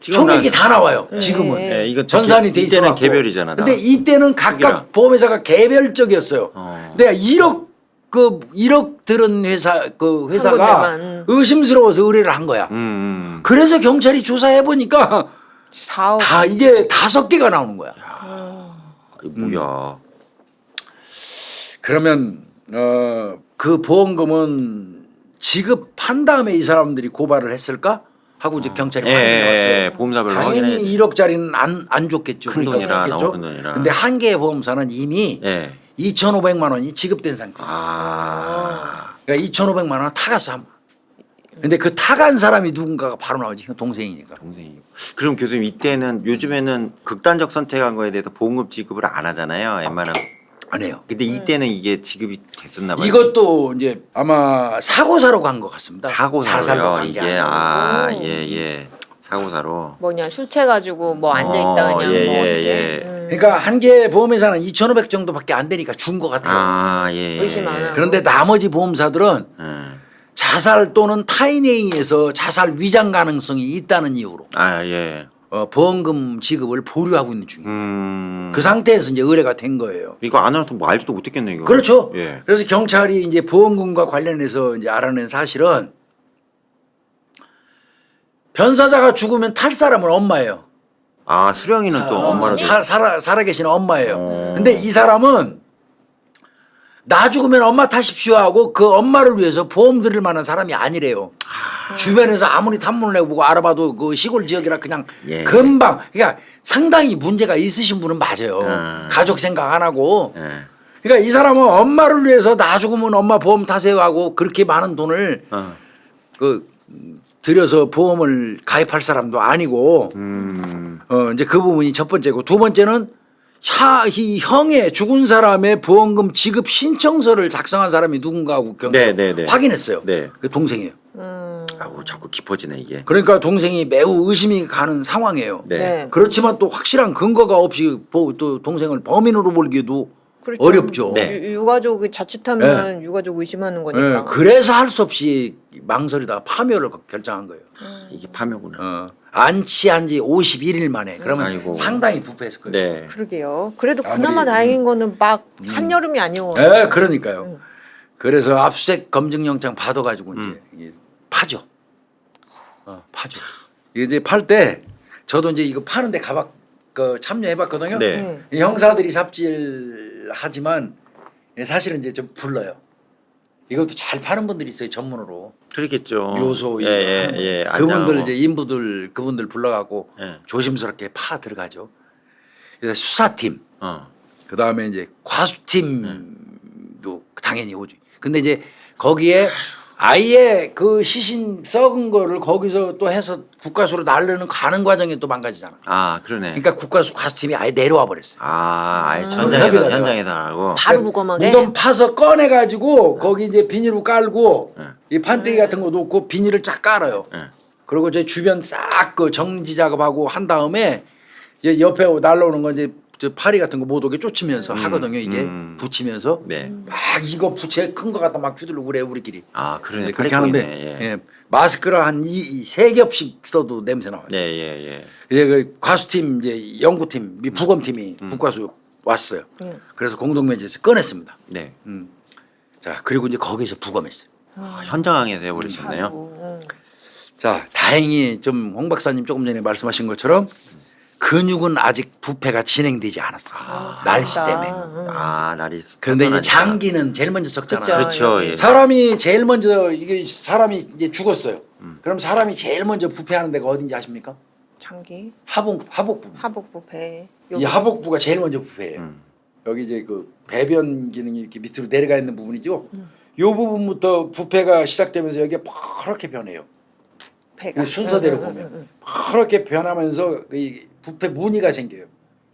지금 총액이 다 나와요. 지금은 예, 이건 전산이 돼 있어. 이때는 개별이잖아. 다. 근데 이때는 각각 크기가. 보험회사가 개별적이었어요. 내가 1억 들은 회사가 군데만. 의심스러워서 의뢰를 한 거야. 그래서 경찰이 조사해 보니까 4억. 다 이게 5개가 나오는 거야. 이거 뭐야? 그러면 그 보험금은 지급한 다음에 이 사람들이 고발을 했을까? 하고 이제 경찰이 확인해 왔어요. 보험사별로 당연히 확인해. 1억짜리는 안 줬겠죠. 큰 돈이라, 줬겠죠? 너무 큰 돈이라. 근데 한 개의 보험사는 이미 예. 2,500만 원이 지급된 상태. 아. 그러니까 2,500만 원 타갔어. 근데 그 타간 사람이 누군가가 바로 나오지. 동생이니까. 동생이. 그럼 교수님 이때는 요즘에는 극단적 선택한 거에 대해서 보험금 지급을 안 하잖아요. 웬만하면. 안 해요. 근데 이때는 이게 지급이 됐었나 봐요. 이것도 이제 아마 사고사로 간 것 같습니다. 자살로 사고사로요. 간 게 이게 아니고. 예. 사고사로. 뭐냐 술 취해가지고 뭐 앉아있다 그냥 예, 뭐 예, 어떻게 예. 그러니까 한 개 보험회사는 2,500 정도밖에 안 되니까 준 것 같아요. 예. 의심 안 하고. 그런데 나머지 보험사들은 자살 또는 타인에 의해서 자살 위장 가능성이 있다는 이유로 예. 보험금 지급을 보류하고 있는 중이에요. 그 상태에서 이제 의뢰가 된 거예요. 이거 안 알아도 뭐 알지도 못했겠네 이거. 그렇죠. 예. 그래서 경찰이 이제 보험금과 관련해서 이제 알아낸 사실은 변사자가 죽으면 탈 사람은 엄마예요. 수령이는 또 엄마를. 살아계신 엄마예요. 근데 이 사람은 나 죽으면 엄마 타십시오 하고 그 엄마를 위해서 보험 들을 만한 사람이 아니래요. 주변에서 아무리 탐문을 해보고 알아봐도 그 시골 지역이라 그냥 예. 금방 그러니까 상당히 문제가 있으신 분은 맞아요. 가족 생각 안 하고. 예. 그러니까 이 사람은 엄마를 위해서 나 죽으면 엄마 보험 타세요 하고 그렇게 많은 돈을 들여서 보험을 가입할 사람도 아니고 이제 그 부분이 첫 번째고 두 번째는 이 형의 죽은 사람의 보험금 지급 신청서를 작성한 사람이 누군가 하고 네. 확인했어요. 네. 그 동생이에요. 아우 자꾸 깊어지네 이게. 그러니까 동생이 매우 의심이 가는 상황이에요. 네. 네. 그렇지만 또 확실한 근거가 없이 또 동생을 범인으로 몰기도 그렇죠. 어렵죠. 네. 유가족이 자칫하면 유가족 의심하는 거니까. 네, 그래서 할 수 없이 망설이다가 파묘를 결정한 거예요. 이게 파묘구나. 안치한 지 51일 만에. 그러면 아이고. 상당히 부패했을 거예요. 네. 그러게요. 그래도 아무리, 그나마 다행인 거는 막 한여름이 아니오. 네, 그러니까요. 그래서 압수수색 검증영장 받아가지고 이제 파죠. 파죠. 이제 팔 때 저도 이제 이거 파는데 참여해봤거든요. 네. 이 형사들이 삽질하지만 사실은 이제 좀 불러요. 이것도 잘 파는 분들이 있어요 전문으로. 그렇겠죠. 묘소 예. 그분들 안장하고. 이제 그분들 불러갖고 예. 조심스럽게 파 들어가죠. 그래서 수사팀, 그 다음에 이제 과수팀도 당연히 오죠. 근데 이제 거기에 아예 그 시신 썩은 거를 거기서 또 해서 국과수로 나르는 가는 과정이 또 망가지잖아. 그러네. 그러니까 과수팀이 아예 내려와 버렸어요. 아예 협의가 현장에서 하고. 바로 무검하게. 무덤 파서 꺼내 가지고 거기 이제 비닐을 깔고 이 판때기 같은 거 놓고 비닐을 쫙 깔아요. 그리고 이제 주변 싹 그 정지 작업하고 한 다음에 이제 옆에 날라오는 건 이제 저 파리 같은 거 못 오게 쫓으면서 하거든요. 이게 붙이면서 네. 막 이거 부채 큰 거 갖다 막 휘둘르고 그래 우리끼리. 그러네. 그렇게 하는데 예. 마스크를 한 세 겹씩 써도 냄새 나와요. 예. 이제 그 과수팀 이제 연구팀, 부검팀이 국과수 왔어요. 그래서 공동면제에서 꺼냈습니다. 네. 자 그리고 이제 거기서 부검했어요. 현장에서 해버리셨네요. 바로, 자 다행히 좀 홍 박사님 조금 전에 말씀하신 것처럼 근육은 아직 부패가 진행되지 않았어. 날씨 때문에. 날이. 그런데 이제 선선하니까. 장기는 제일 먼저 썩잖아요. 그렇죠. 예. 사람이 제일 먼저 이게 사람이 이제 죽었어요. 그럼 사람이 제일 먼저 부패하는 데가 어딘지 아십니까? 장기, 하복부. 하복부, 배. 이 하복부가 제일 먼저 부패해요. 여기 이제 그 배변 기능이 이렇게 밑으로 내려가 있는 부분이죠. 이 부분부터 부패가 시작되면서 여기가 파랗게 변해요. 배가. 순서대로 보면 파랗게 변하면서 이 부패 무늬가 생겨요.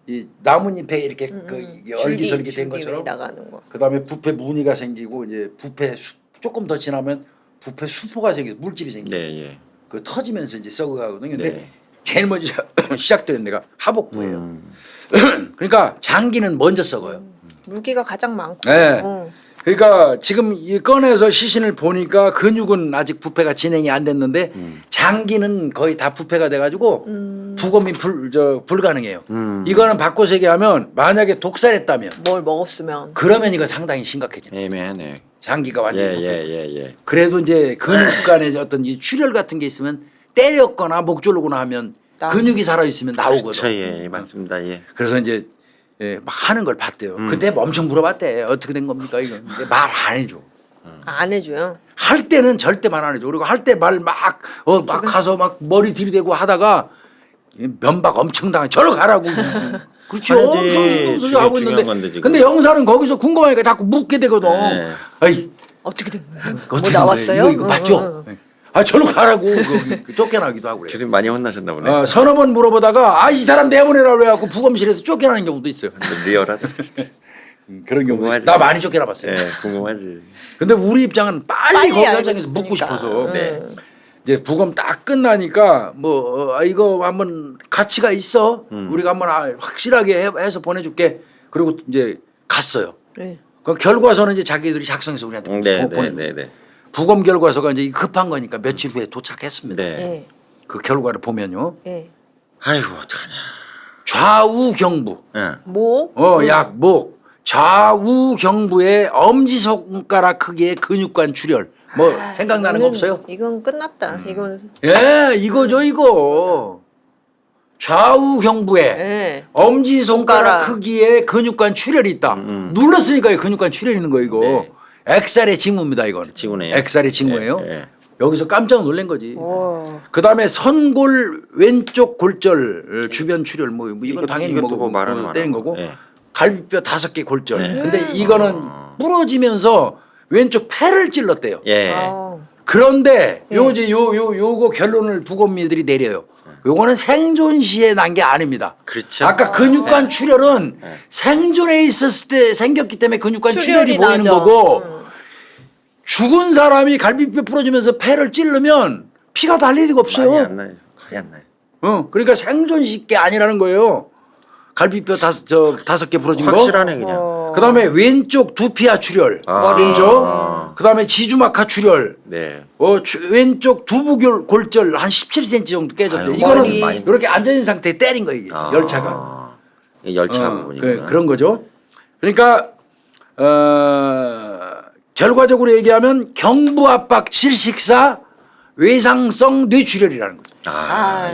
이 나뭇잎에 이렇게 그 이게 얼기설기 된 것처럼. 나가는 거. 그다음에 부패 무늬가 생기고 이제 조금 더 지나면 부패 수포가 생겨 물집이 생겨. 네. 그 터지면서 이제 썩어가거든요. 근데 네. 제일 먼저 시작되는 데가 하복부예요. 그러니까 장기는 먼저 썩어요. 물기가 가장 많고. 네. 그러니까 지금 이 꺼내서 시신을 보니까 근육은 아직 부패가 진행이 안 됐는데 장기는 거의 다 부패가 돼가지고 부검이 불가능해요. 이거는 바꿔서 얘기하면 만약에 독살했다면 뭘 먹었으면. 그러면 이거 상당히 심각해집니다. 애매하네. 장기가 완전히 부패. 예. 그래도 이제 근육 간에 어떤 이 출혈 같은 게 있으면 때렸거나 목 조르거나 하면 근육이 살아 있으면 나오거든. 그렇죠, 예, 맞습니다. 예. 그래서 이제 막 하는 걸 봤대요. 그때 엄청 물어봤대. 어떻게 된 겁니까 이거? 말 안 해줘. 안 해줘요. 할 때는 절대 말 안 해줘. 그리고 할 때 말 막 가서 막 머리 들이대고 하다가 면박 엄청 당해. 저러 가라고. 그렇죠. 해야지. 하고 중요한 있는데. 건데, 지금. 근데 영사는 거기서 궁금하니까 자꾸 묻게 되거든. 네. 아이 어떻게 된 거예요? 어떻게 뭐 된 나왔어요? 거예요? 이거 맞죠? 아 저로 가라고 쫓겨나기도 하고 그래요. 교수님 많이 혼나셨나 보네. 서너 번 물어보다가 이 사람 내보내라 그래갖고 부검실에서 쫓겨나는 경우도 있어요. 리얼하다 진짜. 그런 경우도 있어요. 궁금하지. 나 많이 쫓겨나봤어요. 예, 궁금하지. 근데 우리 입장은 빨리 거기 알고 현장에서 묻고 싶으니까. 싶어서 네. 이제 부검 딱 끝나니까 뭐 이거 한번 가치가 있어. 우리가 한번 확실하게 해서 보내줄게. 그리고 이제 갔어요. 네. 그 결과서는 이제 자기들이 작성해서 우리한테 보내. 네. 부검 결과서가 이제 급한 거니까 며칠 후에 도착했습니다. 네. 네. 그 결과를 보면요. 네. 아이고 어떡하냐. 좌우 경부, 예. 뭐? 약, 목, 좌우 경부의 엄지 손가락 크기의 근육관 출혈. 뭐 생각나는 거 없어요? 이건 끝났다. 이건. 예, 이거죠 이거. 좌우 경부에 네. 엄지 손가락 손가락. 크기의 근육관 출혈이 있다. 눌렀으니까 근육관 출혈이 있는 거 이거. 네. 엑살의 징후입니다 이건. 징후네요. 엑살의 징후예요. 예. 여기서 깜짝 놀란 거지. 와. 그다음에 선골 왼쪽 골절 주변 출혈 뭐 이건 당연히 이것도 뭐 말하는 뭐 때린 거고 예. 갈비뼈 5개 골절. 네. 근데 이거는 부러지면서 왼쪽 폐를 찔렀대요. 예. 아. 그런데 요거 결론을 부검의들이 내려요. 요거는 생존 시에 난 게 아닙니다. 그렇죠. 아까 근육관 출혈은 생존에 있었을 때 생겼기 때문에 근육관 출혈이 출혈이 보이는 나죠. 거고 죽은 사람이 갈비뼈 부러지면서 폐를 찌르면 피가 달릴 리가 없어요. 많이 안 나요. 거의 안 나요. 그러니까 생존 시게 아니라는 거예요. 갈비뼈 5개 부러진 거. 확실하네 그냥. 그다음에 왼쪽 두피하 출혈. 머리. 그죠? 그다음에 지주막하 출혈. 네. 왼쪽 두부 골절 한 17cm 정도 깨졌대요. 아유, 이거는 머리. 이렇게 앉아 있는 상태에 때린 거예요. 이게. 열차가. 이 열차 부분이구나. 그런 거죠. 그러니까 결과적으로 얘기하면 경부 압박 질식사 외상성 뇌출혈이라는 거죠.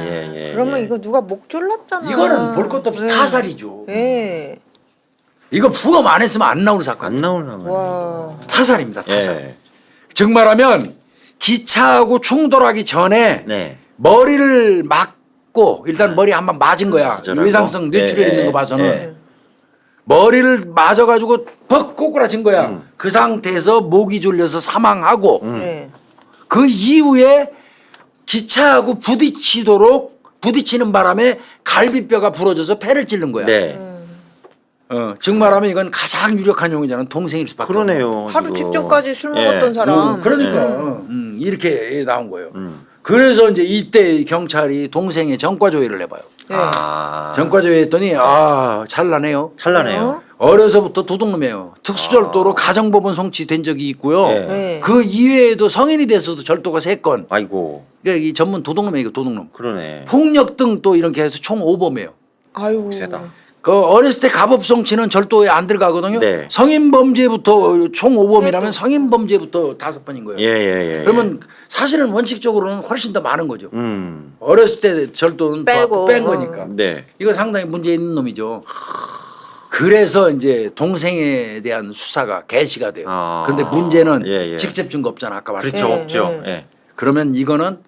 예. 그러면 이거 누가 목 졸랐잖아. 이거는 볼 것도 없이 타살이죠. 네. 이거 부검 안 했으면 안 나오는 사건. 안 나오나 봐. 와. 타살입니다. 타살. 예. 즉 말하면 기차하고 충돌하기 전에 네. 머리를 맞고 일단 머리 한 번 맞은 거야. 기절하고. 외상성 뇌출혈 예, 있는 거 예, 봐서는 예. 머리를 맞아가지고 퍽 꼬꾸라진 거야. 그 상태에서 목이 졸려서 사망하고 네. 그 이후에 기차하고 부딪히는 바람에 갈비뼈가 부러져서 폐를 찔른 거야. 네. 즉 말하면 이건 가장 유력한 용의자는 동생일 수밖에 없는 거야. 그러네요. 하루 지금. 직전까지 술 예. 먹었던 사람. 그러니까 이렇게 나온 거예요. 그래서 이제 이때 경찰이 동생의 전과 조회를 해봐요. 네. 전과 조회했더니 찰나네요. 찰나네요. 어려서부터 도둑놈이에요. 특수절도로 가정법원 송치된 적이 있고요. 네. 네. 그 이외에도 성인이 돼서도 절도가 3건. 아이고. 그러니까 이 전문 도둑놈이에요. 이거 도둑놈. 그러네. 폭력 등 또 이렇게 해서 총 5범이에요. 아유. 세다. 그 어렸을 때 가법성치는 절도에 안 들어가거든요. 네. 성인 범죄부터 총 5범이라면 성인 범죄부터 5번인 거예요. 예. 그러면 사실은 원칙적으로는 훨씬 더 많은 거죠. 음. 어렸을 때 절도는 빼고. 뺀 거니까. 네. 이거 상당히 문제 있는 놈이죠. 그래서 이제 동생에 대한 수사가 개시가 돼요. 그런데 문제는 예. 직접 증거 없잖아. 아까 그렇죠. 말씀드린. 없죠. 예. 그러면 이거는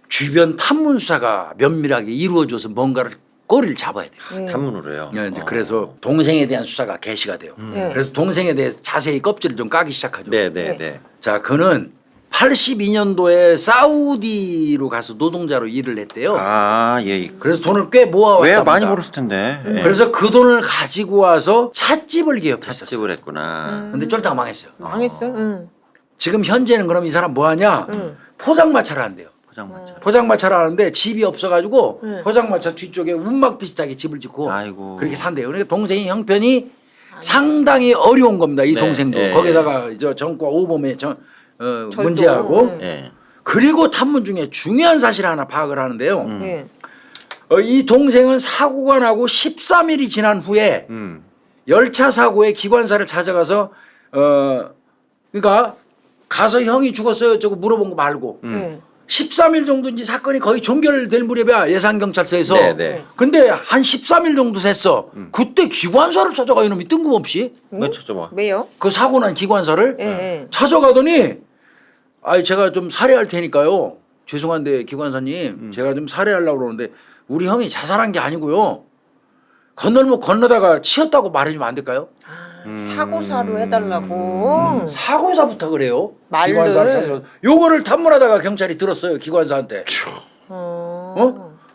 주변 탐문 수사가 면밀하게 이루어져서 뭔가를 꼬리를 잡아야 돼요. 탐문으로요. 이제 그래서 동생에 대한 수사가 개시가 돼요. 그래서 동생에 대해서 자세히 껍질을 좀 까기 시작하죠. 네. 자, 그는 82년도에 사우디로 가서 노동자로 일을 했대요. 예. 그래서 돈을 꽤 모아왔답니다. 왜 많이 벌었을 텐데. 예. 그래서 그 돈을 가지고 와서 찻집을 개업했었어요. 찻집을 했구나. 근데 쫄딱 망했어요. 망했어. 응. 지금 현재는 그럼 이 사람 뭐 하냐? 포장마차를 한대요. 포장마차. 포장마차를 하는데 집이 없어가지고 포장마차 뒤쪽에 운막 비슷하게 집을 짓고 아이고. 그렇게 산대요. 그러니까 동생이 형편이 상당히 어려운 겁니다. 이 네, 동생도 예. 거기다가 저 전과 오범의 절도. 문제하고 예. 그리고 탐문 중에 중요한 사실 하나 파악을 하는데요. 예. 이 동생은 사고가 나고 13일이 지난 후에 열차 사고에 기관사를 찾아가서 그러니까 가서 형이 죽었어요. 저거 물어본 거 말고 예. 13일 정도 이제 사건이 거의 종결될 무렵이야 예산 경찰서에서. 네, 네. 근데 한 13일 정도 됐어. 그때 기관사를 찾아가 이놈이 뜬금없이 뭐 찾아봐. 왜요? 그 사고 난 기관사를 예. 예. 찾아가더니 아이 제가 좀 살해할 테니까요. 죄송한데 기관사님 제가 좀 살해하려고 그러는데 우리 형이 자살한 게 아니고요. 건널목 건너다가 치였다고 말해주면 안 될까요? 사고사로 해달라고. 사고사부터 그래요. 말을. 기관사를 찾아가서. 요거를 탐문하다가 경찰이 들었어요. 기관사한테.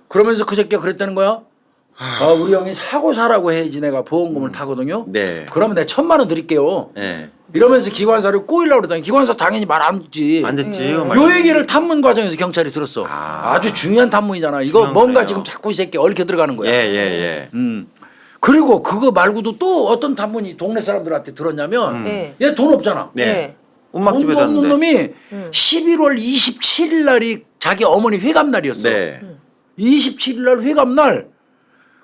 그러면서 그 새끼가 그랬다는 거야. 우리 형이 사고사라고 해야지 내가 보험금을 타거든요. 네. 그러면 내가 1,000만 원 드릴게요. 예. 이러면서 기관사를 꼬이려고 그러더니 기관사 당연히 말 안 듣지. 안 됐지요. 요 얘기를 탐문 과정에서 경찰이 들었어. 아주 중요한 탐문이잖아. 이거 중요한 뭔가 거예요. 지금 자꾸 이 새끼 얽혀 들어가는 거야. 예. 그리고 그거 말고도 또 어떤 탐문이 동네 사람들한테 들었냐면 예. 얘 돈 없잖아. 네. 예. 운막집에 돈도 없는 샀는데. 놈이 11월 27일 날이 자기 어머니 회감 날이었어. 네. 27일 날 회감 날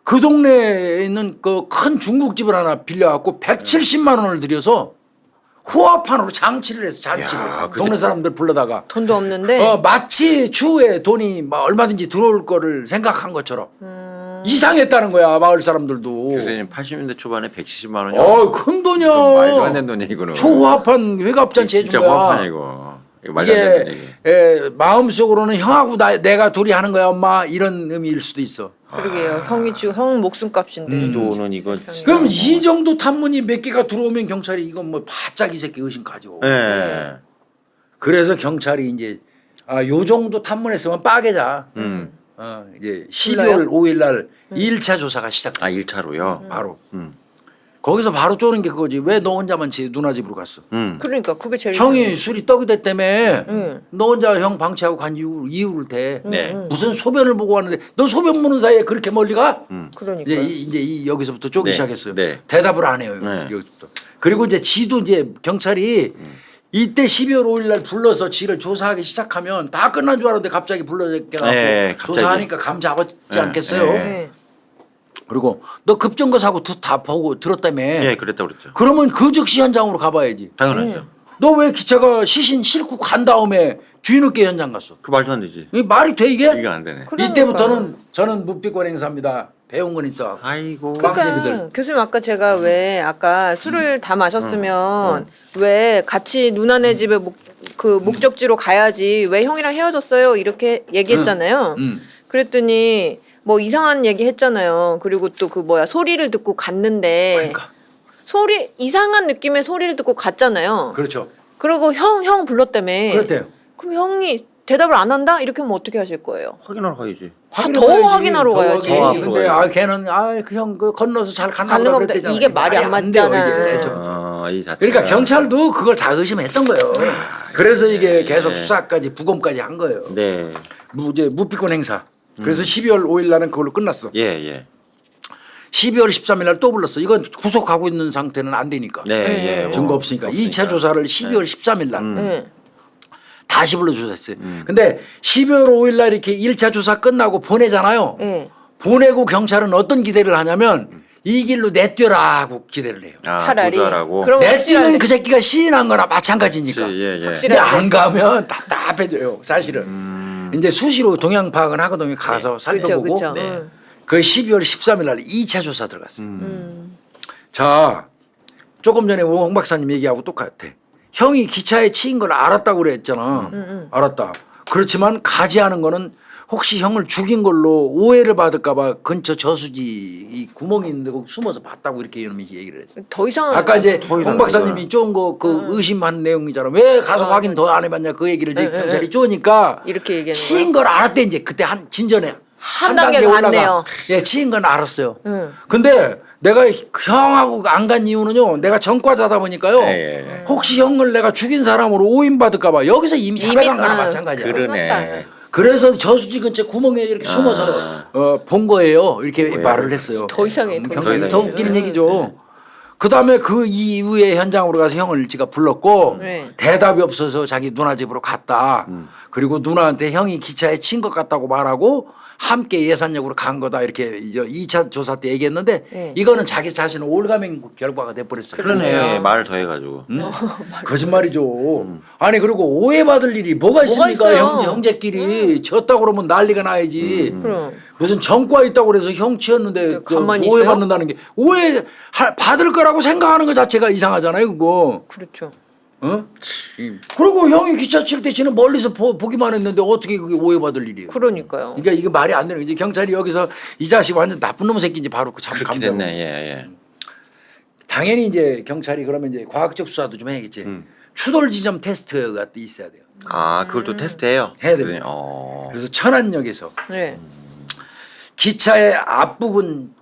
그 동네에 있는 그 큰 중국집을 하나 빌려갖고 170만 원을 들여서 호화판으로 장치를 해서 장치를 야, 동네 사람들 불러다가 돈도 없는데. 마치 추후에 돈이 막 얼마든지 들어올 거를 생각한 것처럼 이상했다는 거야 마을 사람들도. 교수님 80년대 초반에 170만 원이요. 큰 돈이야. 말도 안 되는 돈이야 이거는. 초호합한 회갑잔치 해준 진짜 거야. 호합하냐 이거. 이거 말도 안 되는 얘기. 이게 마음속으로는 형하고 내가 둘이 하는 거야 엄마 이런 의미일 수도 있어. 그러게요. 형 목숨값인데. 이 돈은 이거. 그럼 이 정도 탐문이 몇 개가 들어오면 경찰이 이건 뭐 바짝 이 새끼 의심 가죠. 예. 그래서 경찰이 이제 요 정도 탐문했으면 빠개자. 이제 12월 5일 날 1차 조사가 시작됐어. 1차로요. 바로. 거기서 바로 쪼는 게 그거지. 왜 너 혼자만 누나 집으로 갔어? 그러니까 그게 제일 형이 이상해요. 술이 떡이 됐다며 너 혼자 형 방치하고 간 이유를 대. 네. 무슨 소변을 보고 왔는데 너 소변 보는 사이에 그렇게 멀리 가? 그러니까. 이제 여기서부터 쪼기 네. 시작했어요. 네. 대답을 안 해요. 네. 여기서부터. 그리고 이제 지도 이제 경찰이 이때 12월 5일 날 불러서 지를 조사하기 시작하면 다 끝난 줄 알았는데 갑자기 불러갖고 네, 갑자기. 조사하니까 감 잡았지 네. 않겠어요? 네. 네. 그리고 너 급정거 사고 다 보고 들었다며. 예, 그랬다 그랬죠. 그러면 그 즉시 현장으로 가봐야지. 당연하죠. 너 왜 기차가 시신 싣고 간 다음에 뒤늦게 현장 갔어? 그 말도 안 되지. 이게 말이 돼 이게? 이게 안 되네. 그러니까. 이때부터는 저는 묵비권 행사입니다. 배운 건 있어. 아이고. 그러니까 깡제비들. 교수님 아까 제가 왜 아까 술을 다 마셨으면 왜 같이 누나네 집에 목적지로 가야지 왜 형이랑 헤어졌어요 이렇게 얘기했잖아요. 그랬더니 뭐 이상한 얘기 했잖아요. 그리고 또 그 소리를 듣고 갔는데 그러니까. 이상한 느낌의 소리를 듣고 갔잖아요. 그렇죠. 그리고 형 불렀다며. 그렇대요. 그럼 형이 대답을 안 한다? 이렇게 하면 어떻게 하실 거예요? 확인하러 가야지. 더 확인하러 가야지. 근데 걔는 그 형 건너서 잘 가는 간다고 겁니다. 그랬대잖아. 이게 말이 안 안 돼요, 맞잖아. 이게 애초부터. 이 자체가. 그러니까 경찰도 그걸 다 의심했던 거예요. 그래서 이게 계속 네. 수사까지 부검까지 한 거예요. 네. 이제 묵비권 행사. 그래서 12월 5일 날은 그걸로 끝났어. 예. 12월 13일 날 또 불렀어. 이건 구속하고 있는 상태는 안 되니까. 네. 증거 없으니까. 2차 조사를 12월 13일 날 네. 다시 불러 조사했어요. 근데 12월 5일 날 이렇게 1차 조사 끝나고 보내잖아요. 네. 보내고 경찰은 어떤 기대를 하냐면 이 길로 내뛰어라 하고 기대를 해요. 차라리. 조사라고. 그럼 내뛰면 그 새끼가 시인한 거나 마찬가지니까. 예. 근데 확실하게. 안 가면 답답해져요. 사실은. 이제 수시로 동향 파악은 하거든요. 가서 살펴보고. 그렇죠. 네. 그 12월 13일 날 2차 조사 들어갔어요. 자, 조금 전에 홍 박사님 얘기하고 똑같아. 형이 기차에 치인 걸 알았다고 그랬잖아. 알았다. 그렇지만 가지 않은 거는 혹시 형을 죽인 걸로 오해를 받을까 봐 근처 저수지 이 구멍이 있는데 거기 숨어서 봤다고 이렇게 이놈이 얘기를 했어요. 더 이상 아까 이제 더 이상한 홍 박사님이 쫀 거 그 의심한 내용이잖아. 왜 가서 확인 더 안 해봤냐 그 얘기를 이제 경찰이 쪼니까 이렇게 얘기하는 치인 걸 알았대 이제 그때 진전에 한 단계 갔네요. 예, 치인 건 알았어요. 근데 내가 형하고 안 간 이유는요. 내가 전과자다 보니까요. 예. 혹시 형을 내가 죽인 사람으로 오인받을까봐 여기서 이미 잡아간 거나 마찬가지야. 그러네. 그래서 저수지 근처 구멍에 이렇게 숨어서 본 거예요. 이렇게 말을 했어요. 더 이상해, 더 경찰이 이상해. 더 웃기는 얘기죠. 그다음에 그 이후에 현장으로 가서 형을 지가 불렀고 네. 대답이 없어서 자기 누나 집으로 갔다. 그리고 누나한테 형이 기차에 친 것 같다고 말하고 함께 예산역으로 간 거다 이렇게 2차 조사 때 얘기했는데 네. 이거는 자기 자신을 올가맹 결과가 돼버렸어요. 그러네. 말을 더 해가지고. 거짓말이죠. 아니 그리고 오해받을 일이 뭐가 있습니까? 있어요? 형제끼리 졌다고 그러면 난리가 나야지. 그럼. 무슨 전과 있다고 그래서 형 치였는데 그 가만히 오해받는다는 게 받을 거라고 생각하는 것 자체가 이상하잖아요. 그거. 그렇죠. 어? 그리고 형이 기차 칠 때 지는 멀리서 보기만 했는데 어떻게 그게 오해받을 일이에요. 그러니까요. 그러니까 이게 말이 안 되는 거지. 경찰이 여기서 이 자식 완전 나쁜 놈 새끼인지 바로 그 잡고 그렇게 감싸고. 됐네. 예. 당연히 이제 경찰이 그러면 이제 과학적 수사도 좀 해야겠지. 추돌 지점 테스트가 또 있어야 돼요. 아 그걸 또 테스트해요. 해야 됩니다. 어. 그래서 천안역에서 네. 기차의 앞부분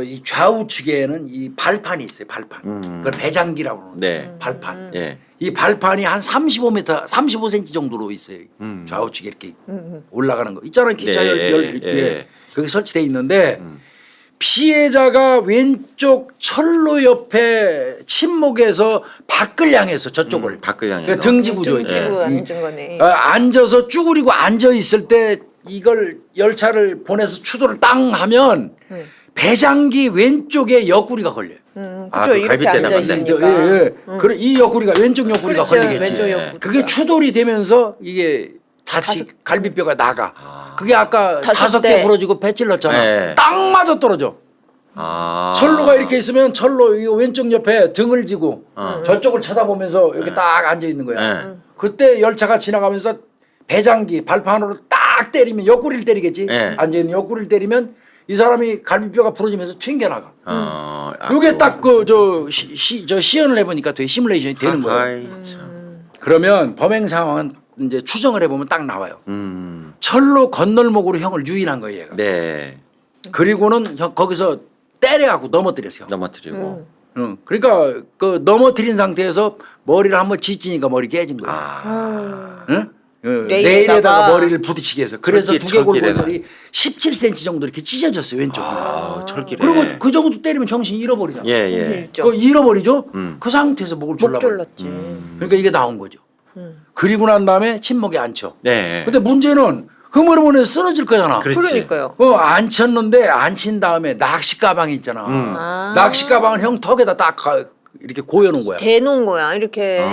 이 좌우측에는 이 발판이 있어요. 발판. 그걸 배장기라고 그러는데 네. 발판. 예. 이 발판이 한 35m, 35cm 정도로 있어요. 좌우측에 이렇게 올라가는 거. 있잖아요. 기차 네, 열 뒤에 예. 그게 설치돼 있는데 피해자가 왼쪽 철로 옆에 침목에서 밖을 향해서 저쪽을 밖을 향해서. 그러니까 등지구죠. 등지고 이제. 앉은 거네. 앉아서 쭈그리고 앉아 있을 때 이걸 열차를 보내서 추돌을 땅 하면 배장기 왼쪽에 옆구리가 걸려요. 아, 그죠. 그 이렇게 갈빗대 앉아 나간다. 있으니까. 예. 그래 이 옆구리가 왼쪽 옆구리가 그렇죠. 걸리겠지. 왼쪽 예. 옆구리. 그게 추돌이 되면서 이게 갈비뼈가 나가. 그게 아까 다섯 5개 대. 부러지고 배 찔렀잖아. 네. 딱 맞아 떨어져. 아. 철로가 이렇게 있으면 철로 이 왼쪽 옆에 등을 지고 저쪽을 쳐다보면서 이렇게 딱 앉아 있는 거야. 네. 그때 열차가 지나가면서 배장기 발판으로 딱 때리면 옆구리를 때리겠지. 네. 앉아 있는 옆구리를 때리면 이 사람이 갈비뼈가 부러지면서 튕겨나가. 요게 아, 딱 그 저 시연을 해보니까 되게 시뮬레이션이 되는 거예요. 아이, 참. 그러면 범행 상황은 이제 추정을 해보면 딱 나와요. 철로 건널목으로 형을 유인한 거예요. 얘가. 네. 그리고는 거기서 때려갖고 넘어뜨렸어요. 넘어뜨리고. 응. 그러니까 그 넘어뜨린 상태에서 머리를 한번 찢으니까 머리 깨진 거예요. 응? 레일에다가 머리를 부딪히게 해서 그래서 철길, 두개골절이 17cm 정도 이렇게 찢어졌어요 왼쪽이. 철길에. 그리고 그 정도 때리면 정신 잃어버리잖아. 예, 예. 그 잃어버리죠. 그 상태에서 목을 목 졸라버려. 졸랐지. 그러니까 이게 나온 거죠. 그리고 난 다음에 침목에 앉혀. 네. 근데 문제는 흐물흐물해 쓰러질 거잖아. 그렇지. 그러니까요. 안 쳤는데 안 친 다음에 낚시 가방이 있잖아. 낚시 가방을 형 턱에다 딱 이렇게 고여놓은 거야. 대놓은 거야. 이렇게.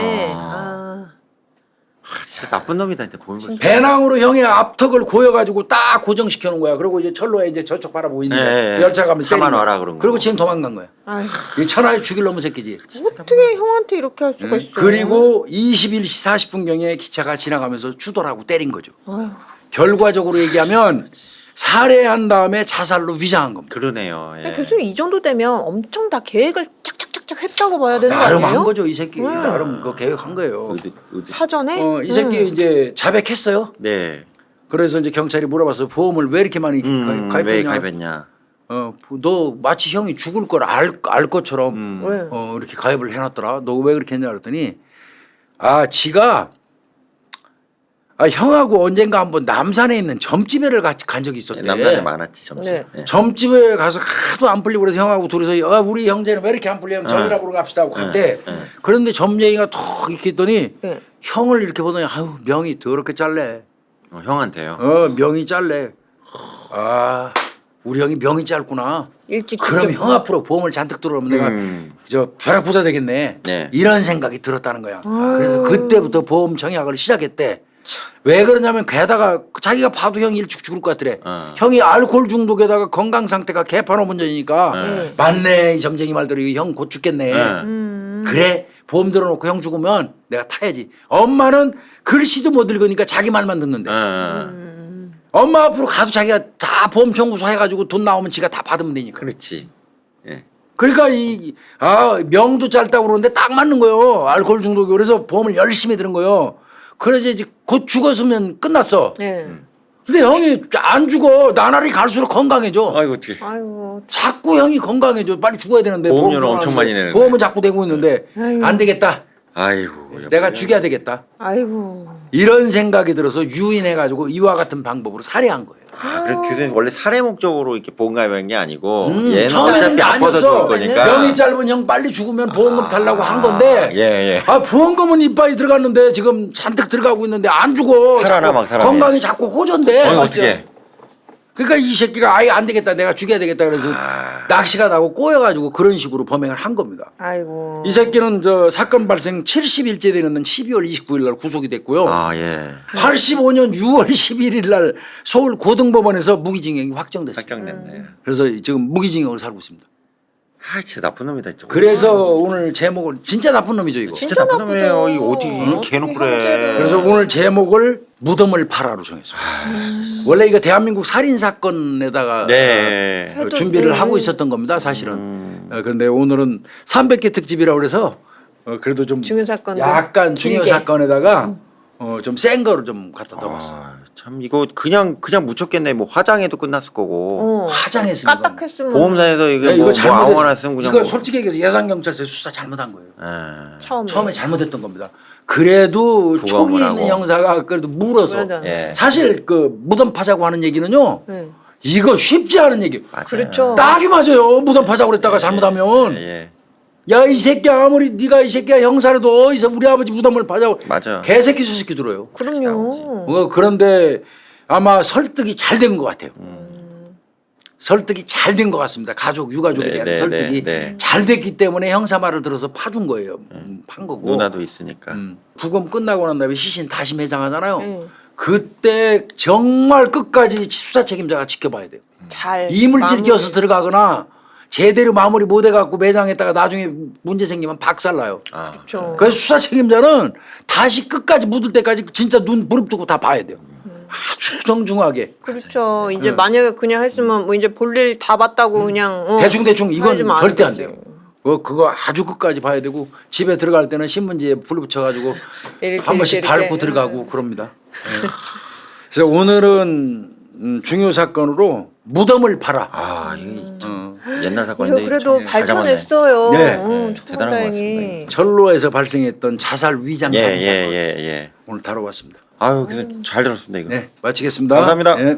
진짜 나쁜 놈이다. 진짜 보면 볼수록. 배낭으로 형의 앞턱을 고여가지고 딱 고정시켜 놓은 거야. 그리고 이제 철로에 이제 저쪽 바라보고 있는 거야. 예, 예. 열차 가면서 차만 때리는 거야. 와라 그런 거. 그리고 지금 도망간 거야. 아휴. 이 천하에 죽일 놈의 새끼지. 어떻게 형한테 이렇게 할 수가 있어? 그리고 21시 40분경에 기차가 지나가면서 추돌하고 때린 거죠. 아휴. 결과적으로 얘기하면 살해한 다음에 자살로 위장한 겁니다. 그러네요. 예. 교수님 이 정도 되면 엄청 다 계획을 짝짝짝짝 했다고 봐야 되는 거 나름 아니에요? 한 거죠 이 새끼. 나름 그 계획한 거예요. 어디. 사전에? 이 새끼 이제 자백했어요. 네. 그래서 이제 경찰이 물어봤어. 보험을 왜 이렇게 많이 왜 가입했냐. 가입했냐. 너 마치 형이 죽을 걸 알 것처럼 왜? 이렇게 가입을 해놨더라. 너 왜 그렇게 했냐 그랬더니 지가 형하고 언젠가 한번 남산에 있는 점집에를 간 적이 있었대. 남산에 많았지 점심. 네. 예. 점집에 가서 하도 안 풀리고 그래서 형하고 둘이서 우리 형제는 왜 이렇게 안 풀리면 저기라 보러 갑시다 하고 갔대. 그런데 점쟁이가 턱 이렇게 했더니 네. 형을 이렇게 보더니 아유 명이 더럽게 잘래. 형한테요. 명이 잘래. 우리 형이 명이 짧구나. 일찍 그럼 죽여. 형 앞으로 보험을 잔뜩 들어오면 내가 저 벼락 부자 되겠네. 네. 이런 생각이 들었다는 거야. 그래서 그때부터 보험 청약을 시작했대. 왜 그러냐면 게다가 자기가 봐도 형이 일찍 죽을 것 같더래. 형이 알코올 중독에다가 건강 상태가 개판어문전이니까 맞네 이 점쟁이 말대로 형 곧 죽겠네. 그래 보험 들어놓고 형 죽으면 내가 타야지. 엄마는 글씨도 못 읽으니까 자기 말만 듣는데. 엄마 앞으로 가도 자기가 다 보험 청구서 해가지고 돈 나오면 지가 다 받으면 되니까. 그렇지. 예. 그러니까 명도 짧다고 그러는데 딱 맞는 거요. 알코올 중독이. 그래서 보험을 열심히 들은 거요. 그래서 이제 곧 죽었으면 끝났어. 네. 근데 형이 안 죽어. 나날이 갈수록 건강해져. 아이고 어떻게. 아이고. 자꾸 형이 건강해져. 빨리 죽어야 되는데. 보험료는 보험 엄청 많이 내는데. 보험은 자꾸 내고 있는데 아이고. 안 되겠다. 아이고. 내가 죽여야 되겠다. 아이고. 이런 생각이 들어서 유인해가지고 이와 같은 방법으로 살해한 거예요. 그래 교수님 원래 살해 목적으로 이렇게 보험가입한 게 아니고 얘는 처음에는 어차피 아파서 아니었어. 죽을 거니까. 명이 짧은 형 빨리 죽으면 보험금 달라고 한 건데. 예. 아 보험금은 이빨이 들어갔는데 지금 잔뜩 들어가고 있는데 안 죽어. 살아나, 자꾸 막 사람이. 건강이 자꾸 호전돼. 어떻게? 그러니까 이 새끼가 아예 안 되겠다. 내가 죽여야 되겠다. 그래서 낚시가 나고 꼬여가지고 그런 식으로 범행을 한 겁니다. 아이고. 이 새끼는 저 사건 발생 70일째 되는 12월 29일 날 구속이 됐고요. 아 예. 85년 6월 11일 날 서울 고등법원에서 무기징역이 확정됐습니다. 확정됐네. 그래서 지금 무기징역으로 살고 있습니다. 아 진짜 나쁜 놈이다 진짜. 그래서 오늘 제목을 진짜 나쁜 놈이죠 이거. 진짜 나쁜 나쁘죠. 놈이에요. 이 어디 어떻게 개놓고 그래. 형제를. 그래서 오늘 제목을 무덤을 팔아로 정했습니다. 원래 이거 대한민국 살인 사건에다가 네. 해도 준비를 네. 하고 있었던 겁니다, 사실은. 그런데 오늘은 300개 특집이라고 그래서 그래도 좀 중요 사건들 약간 중요 길게. 사건에다가 좀 센 거를 좀 갖다 넣어봤어요. 참 이거 그냥 묻혔겠네. 뭐 화장해도 끝났을 거고. 화장했으니까. 까딱했으면 보험사에서 이거 야, 뭐 잘못했- 아무거나 쓰면 그냥 이거 뭐. 솔직히 얘기해서 예산경찰서에 수사 잘못한 거예요. 예. 처음에 잘못했던 겁니다. 그래도 촉이 부검을 있는 하고. 형사가 그래도 물어서 물어서. 예. 사실 그 무덤 파자고 하는 얘기는요. 네. 이거 쉽지 않은 얘기. 맞아요. 그렇죠. 딱이 맞아요. 무덤 파자고 그랬다가 잘못하면 예. 야 이 새끼야 아무리 네가 이 새끼야 형사라도 어디서 우리 아버지 무덤을 파자고 맞아. 개새끼 저새끼 들어요. 그럼요. 그런데 아마 설득이 잘 된 것 같아요. 설득이 잘 된 것 같습니다. 가족 유가족에 네, 대한 네, 설득이 네. 잘 됐기 때문에 형사 말을 들어서 파둔 거예요. 판 거고. 누나도 있으니까. 부검 끝나고 난 다음에 시신 다시 매장하잖아요. 네. 그때 정말 끝까지 수사 책임자가 지켜봐야 돼요. 잘 이물질 마무리. 끼어서 들어가거나 제대로 마무리 못 해갖고 매장했다가 나중에 문제 생기면 박살나요. 아. 그렇죠. 그래서 수사 책임자는 다시 끝까지 묻을 때까지 진짜 눈 부릅뜨고 다 봐야 돼요. 아주 정중하게. 그렇죠. 이제 만약에 그냥 했으면 뭐 이제 볼일 다 봤다고 그냥 대충 이건 하지 마, 절대 안 그러지. 돼요. 그거 아주 끝까지 봐야 되고 집에 들어갈 때는 신문지에 불 붙여가지고 이렇게, 한 번씩 이렇게, 밟고 이렇게. 들어가고 그럽니다. 네. 그래서 오늘은 중요 사건으로 무덤을 팔아. 아 이거 참 옛날 사건인데. 이거 그래도 참 잘 잡았네. 발견했어요. 네. 정말 대단한 것 다행히. 같습니다. 철로에서 발생했던 자살 위장 살인 사건 예. 오늘 다뤄봤습니다. 아유 그래서 잘 들었습니다 이거. 네, 마치겠습니다. 감사합니다. 네.